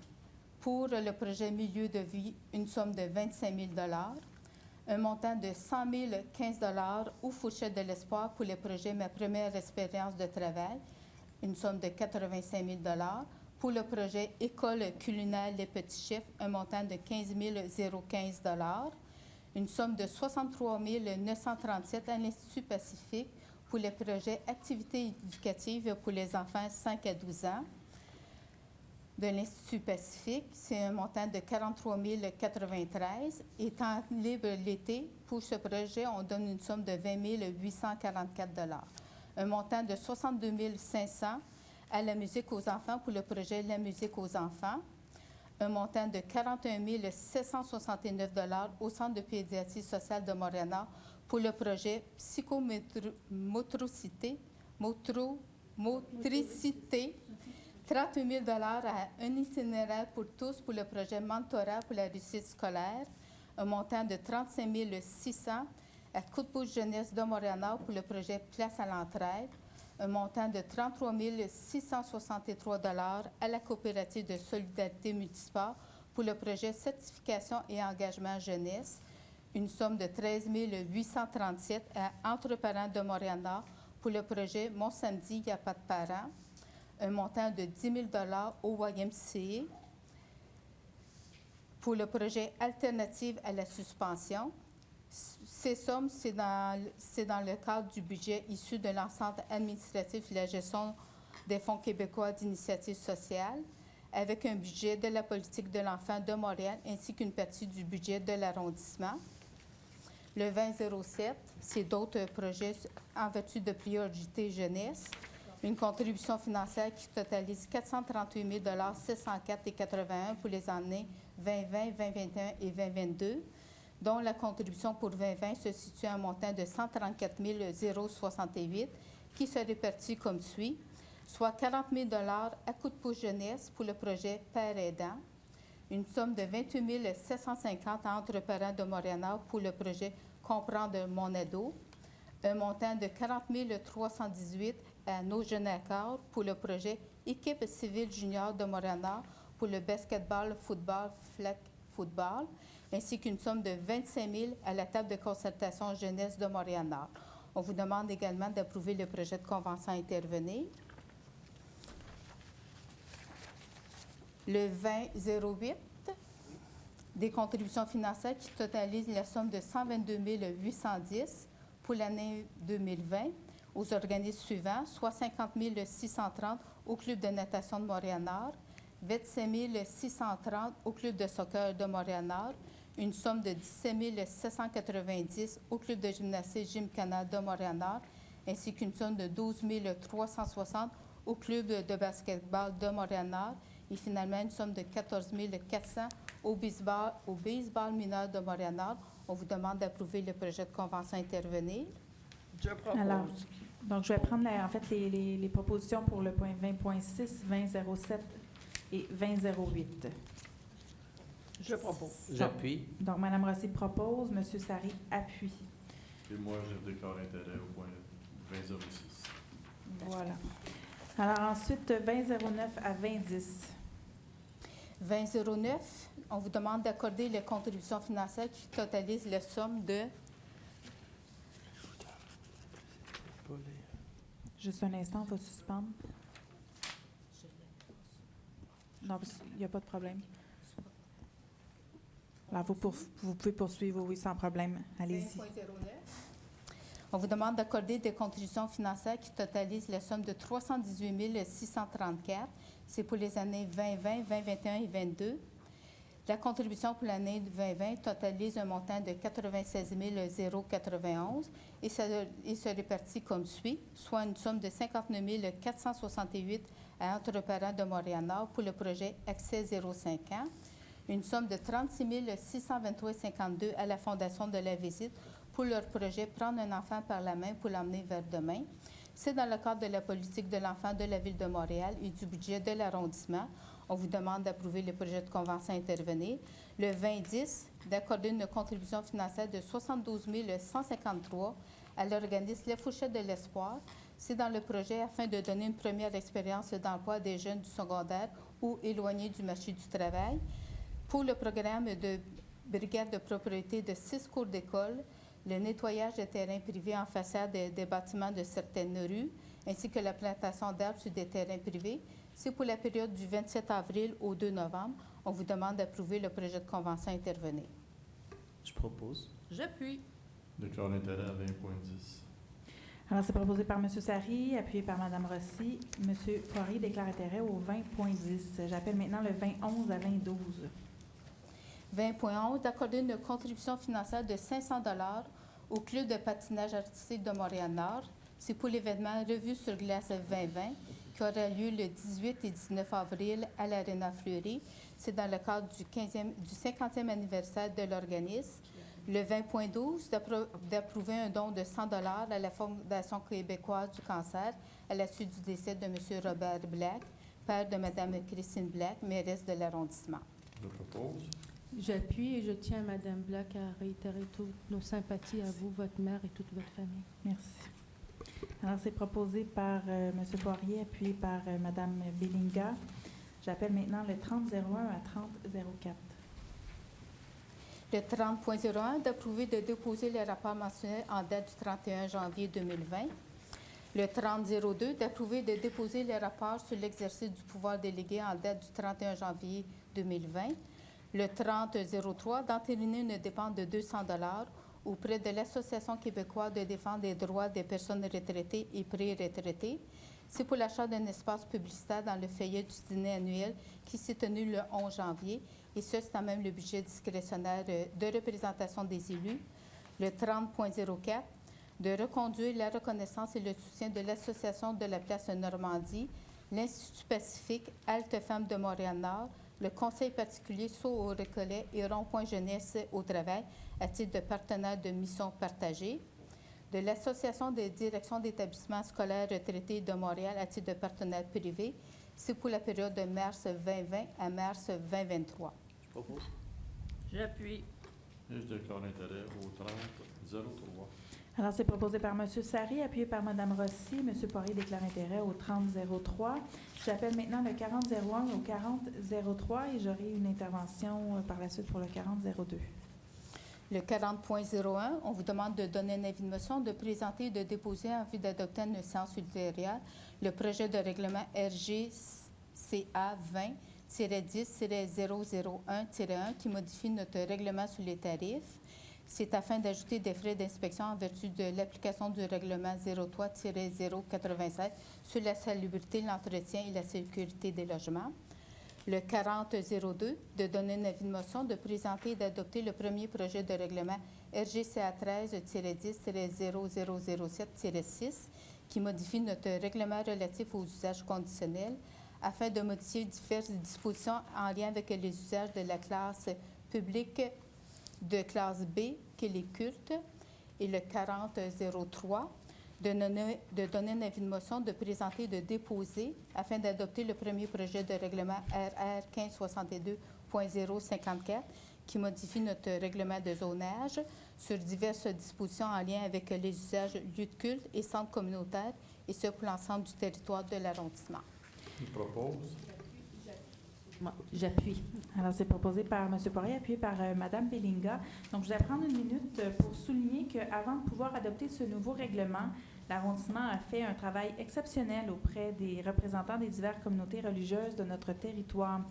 Pour le projet Milieu de vie, une somme de 25 000 $. Un montant de 100 015 $ ou Fourchette de l'Espoir pour le projet Ma première expérience de travail, une somme de 85 000 $. Pour le projet École culinaire Les Petits Chefs, un montant de 15 015 $. Une somme de 63 937 à l'Institut Pacifique pour le projet Activités éducatives pour les enfants 5 à 12 ans. De l'Institut Pacifique, c'est un montant de 43 093. Et temps libre l'été, pour ce projet, on donne une somme de 20 844 $. Un montant de 62 500 à la musique aux enfants pour le projet La musique aux enfants. Un montant de 41 769 $ au Centre de pédiatrie sociale de Montréal-Nord pour le projet Psychomotricité. 38 000 $ à un itinéraire pour tous pour le projet Mentorat pour la réussite scolaire. Un montant de 35 600 à Coup de pouce jeunesse de Montréal-Nord pour le projet Place à l'entraide. Un montant de 33 663 $ à la coopérative de solidarité multisport pour le projet Certification et engagement jeunesse. Une somme de 13 837 à Entre parents de Montréal-Nord pour le projet Mon samedi, il n'y a pas de parents. Un montant de 10 000 $ au YMCA pour le projet Alternative à la suspension. Ces sommes, c'est dans le cadre du budget issu de l'ensemble administratif et la gestion des Fonds québécois d'initiative sociale, avec un budget de la politique de l'enfant de Montréal ainsi qu'une partie du budget de l'arrondissement. Le 2007, c'est d'autres projets en vertu de priorité jeunesse. Une contribution financière qui totalise 438 704,81 pour les années 2020, 2021 et 2022, dont la contribution pour 2020 se situe à un montant de 134 068 qui se répartit comme suit, soit 40 000 à coup de pouce jeunesse pour le projet Père aidant, une somme de 28 750 à Entre parents de Montréal pour le projet Comprendre mon ado, un montant de 40 318 à Nos Jeunes Accords pour le projet Équipe civile junior de Montréal pour le basketball, football, flag football, ainsi qu'une somme de 25 000 à la table de concertation jeunesse de Montréal-Nord. On vous demande également d'approuver le projet de convention à intervenir. Le 2008, des contributions financières qui totalisent la somme de 122 810 pour l'année 2020 aux organismes suivants, soit 50 630 au Club de natation de Montréal-Nord, 27 630 au Club de soccer de Montréal-Nord, une somme de 17 790 au Club de gymnastique Gymkhana de Montréal-Nord, ainsi qu'une somme de 12 360 au Club de basketball de Montréal-Nord, et finalement une somme de 14 400 au baseball mineur de Montréal-Nord. On vous demande d'approuver le projet de convention à intervenir. Je propose. Alors, donc, je vais prendre en fait les propositions pour le point 20.6, 20.07 et 20.08. Je propose. J'appuie. Donc, Mme Rossi propose, M. Sari appuie. Et moi, je déclare intérêt au point 20.06. Voilà. Alors ensuite, 20.09 à 20.10. 20.09, on vous demande d'accorder les contributions financières qui totalisent la somme de... Juste un instant, on va suspendre. Non, il n'y a pas de problème. Alors, vous pouvez poursuivre, oui, sans problème. Allez-y. 20.09. On vous demande d'accorder des contributions financières qui totalisent la somme de 318 634. C'est pour les années 2020, 2021 et 2022. La contribution pour l'année 2020 totalise un montant de 96 091 et se répartit comme suit, soit une somme de 59 468 à Entre parents de Montréal-Nord pour le projet Accès 0,5 ans, une somme de 36 623,52 à la Fondation de la Visite pour leur projet Prendre un enfant par la main pour l'emmener vers demain. C'est dans le cadre de la politique de l'enfant de la Ville de Montréal et du budget de l'arrondissement. On vous demande d'approuver le projet de convention à intervenir. Le 2010, d'accorder une contribution financière de 72 153 à l'organisme Les Fourchettes de l'Espoir. C'est dans le projet afin de donner une première expérience d'emploi des jeunes du secondaire ou éloignés du marché du travail. Pour le programme de brigade de propriété de 6 cours d'école, le nettoyage des terrains privés en façade des bâtiments de certaines rues, ainsi que la plantation d'arbres sur des terrains privés. C'est pour la période du 27 avril au 2 novembre. On vous demande d'approuver le projet de convention à intervenir. Je propose. J'appuie. Déclare l'intérêt à 20.10. Alors, c'est proposé par M. Sari, appuyé par Mme Rossi. M. Poirier déclare intérêt au 20.10. J'appelle maintenant le 20.11 à 20.12. 20.11, d'accorder une contribution financière de 500 $ au Club de patinage artistique de Montréal-Nord. C'est pour l'événement Revue sur glace 2020 qui aura lieu le 18 et 19 avril à l'Arena Fleury. C'est dans le cadre du 50e anniversaire de l'organisme. Le 20.12, d'approuver un don de 100 $ à la Fondation québécoise du cancer à la suite du décès de M. Robert Black, père de Mme Christine Black, mairesse de l'arrondissement. Je propose. J'appuie et je tiens, Mme Black, à réitérer toutes nos sympathies à vous, votre mère et toute votre famille. Merci. Alors, c'est proposé par M. Poirier, appuyé par Mme Bellinga. J'appelle maintenant le 30.01 à 30.04. Le 30.01, d'approuver de déposer le rapport mensuel en date du 31 janvier 2020. Le 30.02, d'approuver de déposer le rapport sur l'exercice du pouvoir délégué en date du 31 janvier 2020. Le 30.03, d'entériner une dépense de 200 $ auprès de l'Association québécoise de défense des droits des personnes retraitées et pré-retraitées. C'est pour l'achat d'un espace publicitaire dans le feuillet du dîner annuel qui s'est tenu le 11 janvier. Et ça, c'est quand même le budget discrétionnaire de représentation des élus. Le 30.04, de reconduire la reconnaissance et le soutien de l'Association de la place Normandie, l'Institut Pacifique, Halte Femmes de Montréal-Nord, le Conseil particulier Saut au Récollet et Rond-Point Jeunesse au Travail à titre de partenaire de mission partagée, de l'Association des directions d'établissements scolaires retraités de Montréal à titre de partenaire privé. C'est pour la période de mars 2020 à mars 2023. Je propose. J'appuie. Et je déclare l'intérêt au 30-03. Alors, c'est proposé par M. Sari, appuyé par Mme Rossi. M. Poirier déclare intérêt au 30-03. J'appelle maintenant le 40-01 au 40-03 et j'aurai une intervention par la suite pour le 40-02. Le 40.01, on vous demande de donner un avis de motion, de présenter et de déposer en vue d'adopter une séance ultérieure le projet de règlement RGCA 20-10-001-1 qui modifie notre règlement sur les tarifs. C'est afin d'ajouter des frais d'inspection en vertu de l'application du règlement 03-087 sur la salubrité, l'entretien et la sécurité des logements. Le 40.02, de donner un avis de motion, de présenter et d'adopter le premier projet de règlement RGCA 13-10-0007-6 qui modifie notre règlement relatif aux usages conditionnels afin de modifier diverses dispositions en lien avec les usages de la classe publique de classe B, qui est les cultes, et le 40.03, de donner un avis de motion, de présenter et de déposer afin d'adopter le premier projet de règlement RR 1562.054 qui modifie notre règlement de zonage sur diverses dispositions en lien avec les usages lieux de culte et centres communautaires, et ce pour l'ensemble du territoire de l'arrondissement. Je propose. J'appuie. Alors, c'est proposé par M. Poirier, appuyé par Mme Bellinga. Donc, je vais prendre une minute pour souligner qu'avant de pouvoir adopter ce nouveau règlement, l'arrondissement a fait un travail exceptionnel auprès des représentants des diverses communautés religieuses de notre territoire.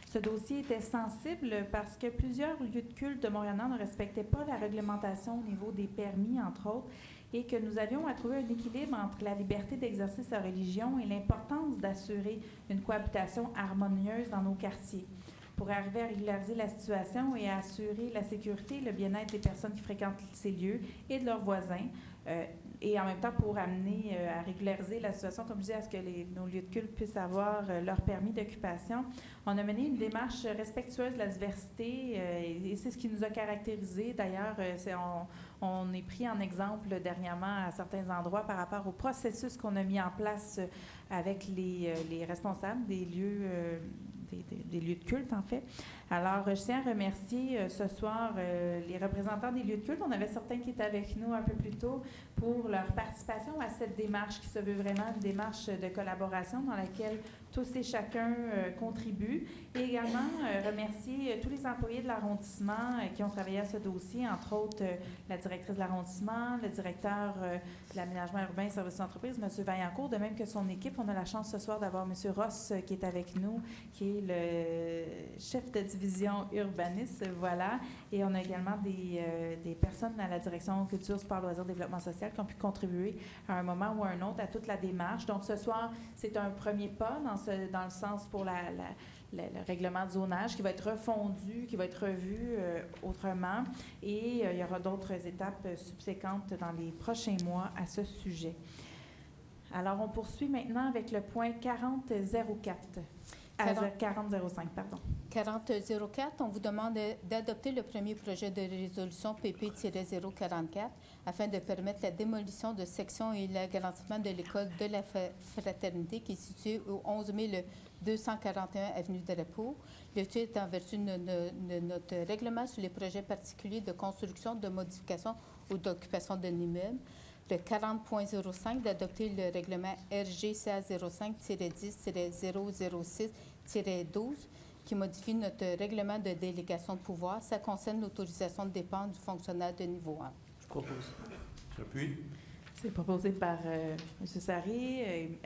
Ce dossier était sensible parce que plusieurs lieux de culte de Montréal-Nord ne respectaient pas la réglementation au niveau des permis, entre autres, et que nous avions à trouver un équilibre entre la liberté d'exercer sa religion et l'importance d'assurer une cohabitation harmonieuse dans nos quartiers pour arriver à régulariser la situation et à assurer la sécurité et le bien-être des personnes qui fréquentent ces lieux et de leurs voisins, et en même temps pour amener à régulariser la situation, comme je dis, à ce que nos lieux de culte puissent avoir leur permis d'occupation. On a mené une démarche respectueuse de la diversité et c'est ce qui nous a caractérisés. D'ailleurs, on est pris en exemple dernièrement à certains endroits par rapport au processus qu'on a mis en place avec les responsables des lieux des lieux de culte, en fait. Alors, je tiens à remercier ce soir les représentants des lieux de culte. On avait certains qui étaient avec nous un peu plus tôt pour leur participation à cette démarche qui se veut vraiment une démarche de collaboration dans laquelle tous et chacun contribuent. Et également remercier tous les employés de l'arrondissement qui ont travaillé à ce dossier, entre autres la directrice de l'arrondissement, le directeur de l'aménagement urbain et services d'entreprise, M. Vaillancourt, de même que son équipe. On a la chance ce soir d'avoir M. Ross qui est avec nous, qui est le chef de division urbaniste, voilà. Et on a également des personnes à la direction culture, sport, loisirs, développement social qui ont pu contribuer à un moment ou à un autre à toute la démarche. Donc ce soir, c'est un premier pas dans le sens pour le règlement de zonage qui va être refondu, qui va être revu autrement. Et il y aura d'autres étapes subséquentes dans les prochains mois à ce sujet. Alors, on poursuit maintenant avec le point 40.04. 40.05, pardon. 40.04, on vous demande d'adopter le premier projet de résolution PP-044 afin de permettre la démolition de sections et l'agrandissement de l'école de la Fraternité qui est située au 11 241 avenue de Repos. Le tout est en vertu de notre règlement sur les projets particuliers de construction, de modification ou d'occupation d'un immeuble. Le 40.05, d'adopter le règlement RGCA 05-10-006-12 qui modifie notre règlement de délégation de pouvoir. Ça concerne l'autorisation de dépenses du fonctionnaire de niveau 1. Je propose. J'appuie. C'est proposé par M. Sari,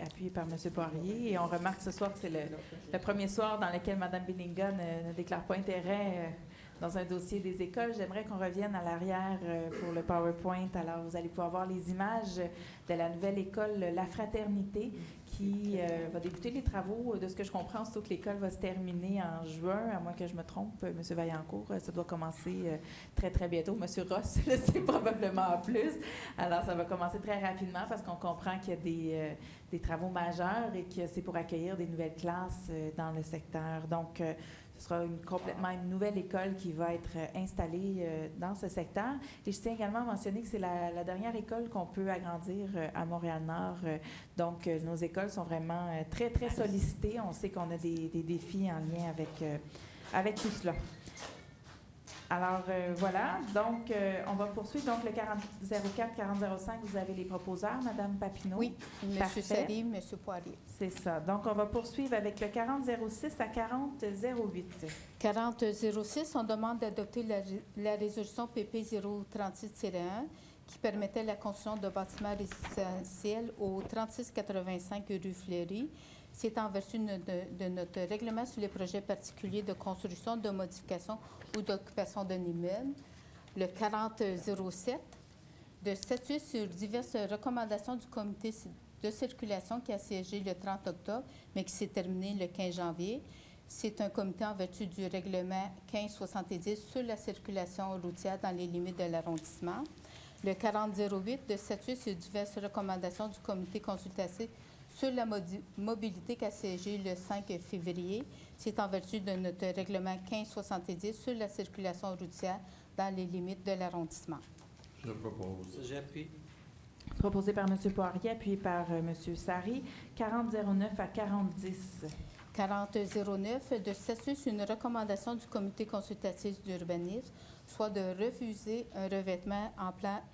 appuyé par M. Poirier. Et on remarque ce soir que c'est le premier soir dans lequel Mme Bellinga ne déclare pas intérêt dans un dossier des écoles. J'aimerais qu'on revienne à l'arrière pour le PowerPoint. Alors, vous allez pouvoir voir les images de la nouvelle école La Fraternité qui va débuter les travaux. De ce que je comprends, surtout que l'école va se terminer en juin, à moins que je me trompe, M. Vaillancourt, ça doit commencer très, très bientôt. M. Ross le sait probablement plus. Alors, ça va commencer très rapidement parce qu'on comprend qu'il y a des travaux majeurs et que c'est pour accueillir des nouvelles classes dans le secteur. Donc, ce sera complètement une nouvelle école qui va être installée dans ce secteur. Et je tiens également à mentionner que c'est la dernière école qu'on peut agrandir à Montréal-Nord. Donc, nos écoles sont vraiment très, très sollicitées. On sait qu'on a des défis en lien avec tout cela. Alors, voilà. Donc, on va poursuivre. Donc, le 40-04-40-05, vous avez les proposeurs, Mme Papineau. Oui, M. Sari, M. Poirier. C'est ça. Donc, on va poursuivre avec le 40-06 à 40-08. 40-06, on demande d'adopter la résolution PP 036-1 qui permettait la construction de bâtiments résidentiels au 3685 rue Fleury. C'est en vertu de notre règlement sur les projets particuliers de construction, de modification ou d'occupation d'un immeuble. Le 40-07, de statuer sur diverses recommandations du comité de circulation qui a siégé le 30 octobre, mais qui s'est terminé le 15 janvier. C'est un comité en vertu du règlement 1570 sur la circulation routière dans les limites de l'arrondissement. Le 40-08, de statuer sur diverses recommandations du comité consultatif sur la mobilité qui a siégé le 5 février. C'est en vertu de notre règlement 1570 sur la circulation routière dans les limites de l'arrondissement. Je propose. J'appuie. Proposé par M. Poirier, appuyé par M. Sari. 40-09 à 40-10. 40-09, de statuer sur une recommandation du comité consultatif d'urbanisme, soit de refuser un revêtement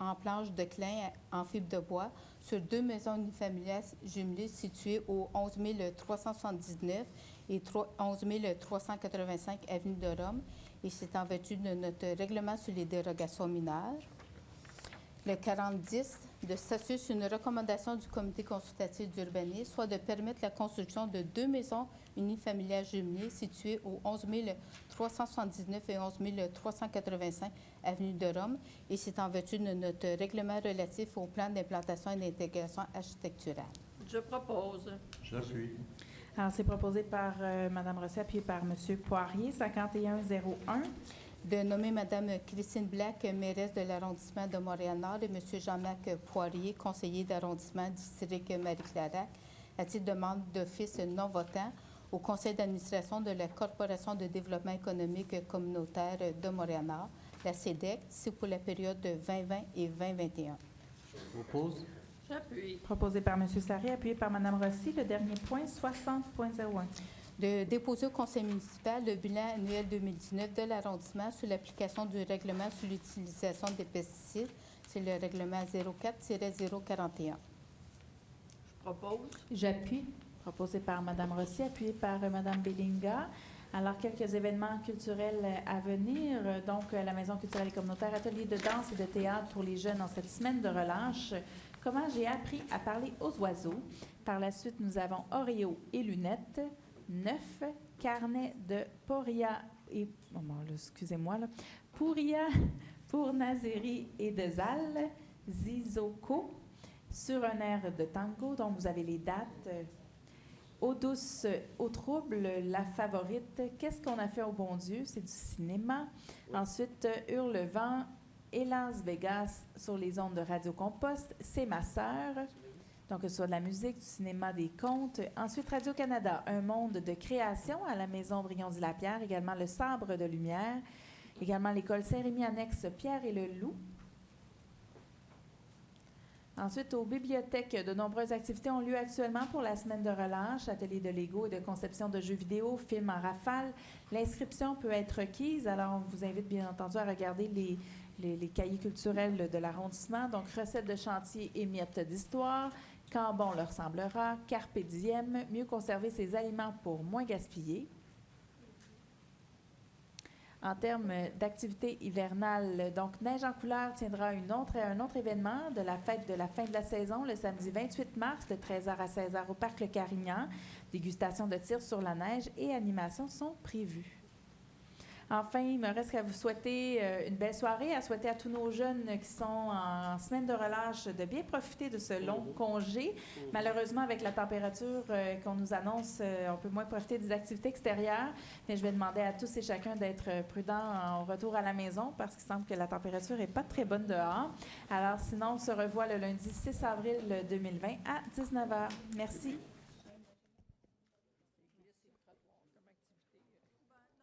en planche de clin en fibre de bois sur 2 maisons unifamiliales jumelées situées au 11 379 et 11 385 avenue de Rome, et c'est en vertu de notre règlement sur les dérogations mineures. Le 40-10, de statuer sur une recommandation du comité consultatif d'urbanisme, soit de permettre la construction de 2 maisons unifamiliales jumelées situées au 11 379 et 11 385 avenue de Rome, et c'est en vertu de notre règlement relatif au plan d'implantation et d'intégration architecturale. Je propose. J'appuie. Alors, c'est proposé par Mme Rosset, appuyé par M. Poirier. 51-01. De nommer Mme Christine Black, mairesse de l'arrondissement de Montréal-Nord, et M. Jean-Marc Poirier, conseiller d'arrondissement district Marie-Clarac, à titre de membre d'office non votant au conseil d'administration de la Corporation de développement économique communautaire de Montréal-Nord, la CEDEC, c'est pour la période de 2020 et 2021. Je propose. J'appuie. Proposé par M. Sari, appuyé par Mme Rossi. Le dernier point, 60.01. De déposer au conseil municipal le bilan annuel 2019 de l'arrondissement sur l'application du règlement sur l'utilisation des pesticides. C'est le règlement 04-041. Je propose. J'appuie. Proposé par Mme Rossi, appuyé par Mme Bellinga. Alors, quelques événements culturels à venir. Donc, la Maison culturelle et communautaire, atelier de danse et de théâtre pour les jeunes en cette semaine de relâche. Comment j'ai appris à parler aux oiseaux. Par la suite, nous avons Oreo et lunettes. 9, carnet de Poria et... Oh, bon, excusez-moi, là. Pouria pour Nazéry et de Zal. Zizoko sur un air de tango. Donc, vous avez les dates. Eau douce, eau trouble, La favorite. Qu'est-ce qu'on a fait au bon Dieu? C'est du cinéma. Ensuite, Hurlevent et Las Vegas sur les ondes de Radio Compost. C'est ma sœur. Donc, que ce soit de la musique, du cinéma, des contes. Ensuite, Radio-Canada, un monde de création à la Maison Brion-Lapierre. Également, le Sabre de lumière. Également, l'école Saint-Rémy annexe Pierre et le Loup. Ensuite, aux bibliothèques, de nombreuses activités ont lieu actuellement pour la semaine de relâche, ateliers de Lego et de conception de jeux vidéo, films en rafale. L'inscription peut être requise, alors on vous invite bien entendu à regarder les cahiers culturels de l'arrondissement. Donc, recettes de chantier et miettes d'histoire, quand bon leur semblera, carpe diem, mieux conserver ses aliments pour moins gaspiller. En termes d'activité hivernale, donc Neige en couleur tiendra un autre événement de la fête de la fin de la saison le samedi 28 mars de 13h à 16h au Parc Le Carignan. Dégustation de tir sur la neige et animations sont prévues. Enfin, il me reste qu'à vous souhaiter une belle soirée, à souhaiter à tous nos jeunes qui sont en semaine de relâche de bien profiter de ce long congé. Malheureusement, avec la température qu'on nous annonce, on peut moins profiter des activités extérieures, mais je vais demander à tous et chacun d'être prudents au retour à la maison parce qu'il semble que la température n'est pas très bonne dehors. Alors sinon, on se revoit le lundi 6 avril 2020 à 19h. Merci.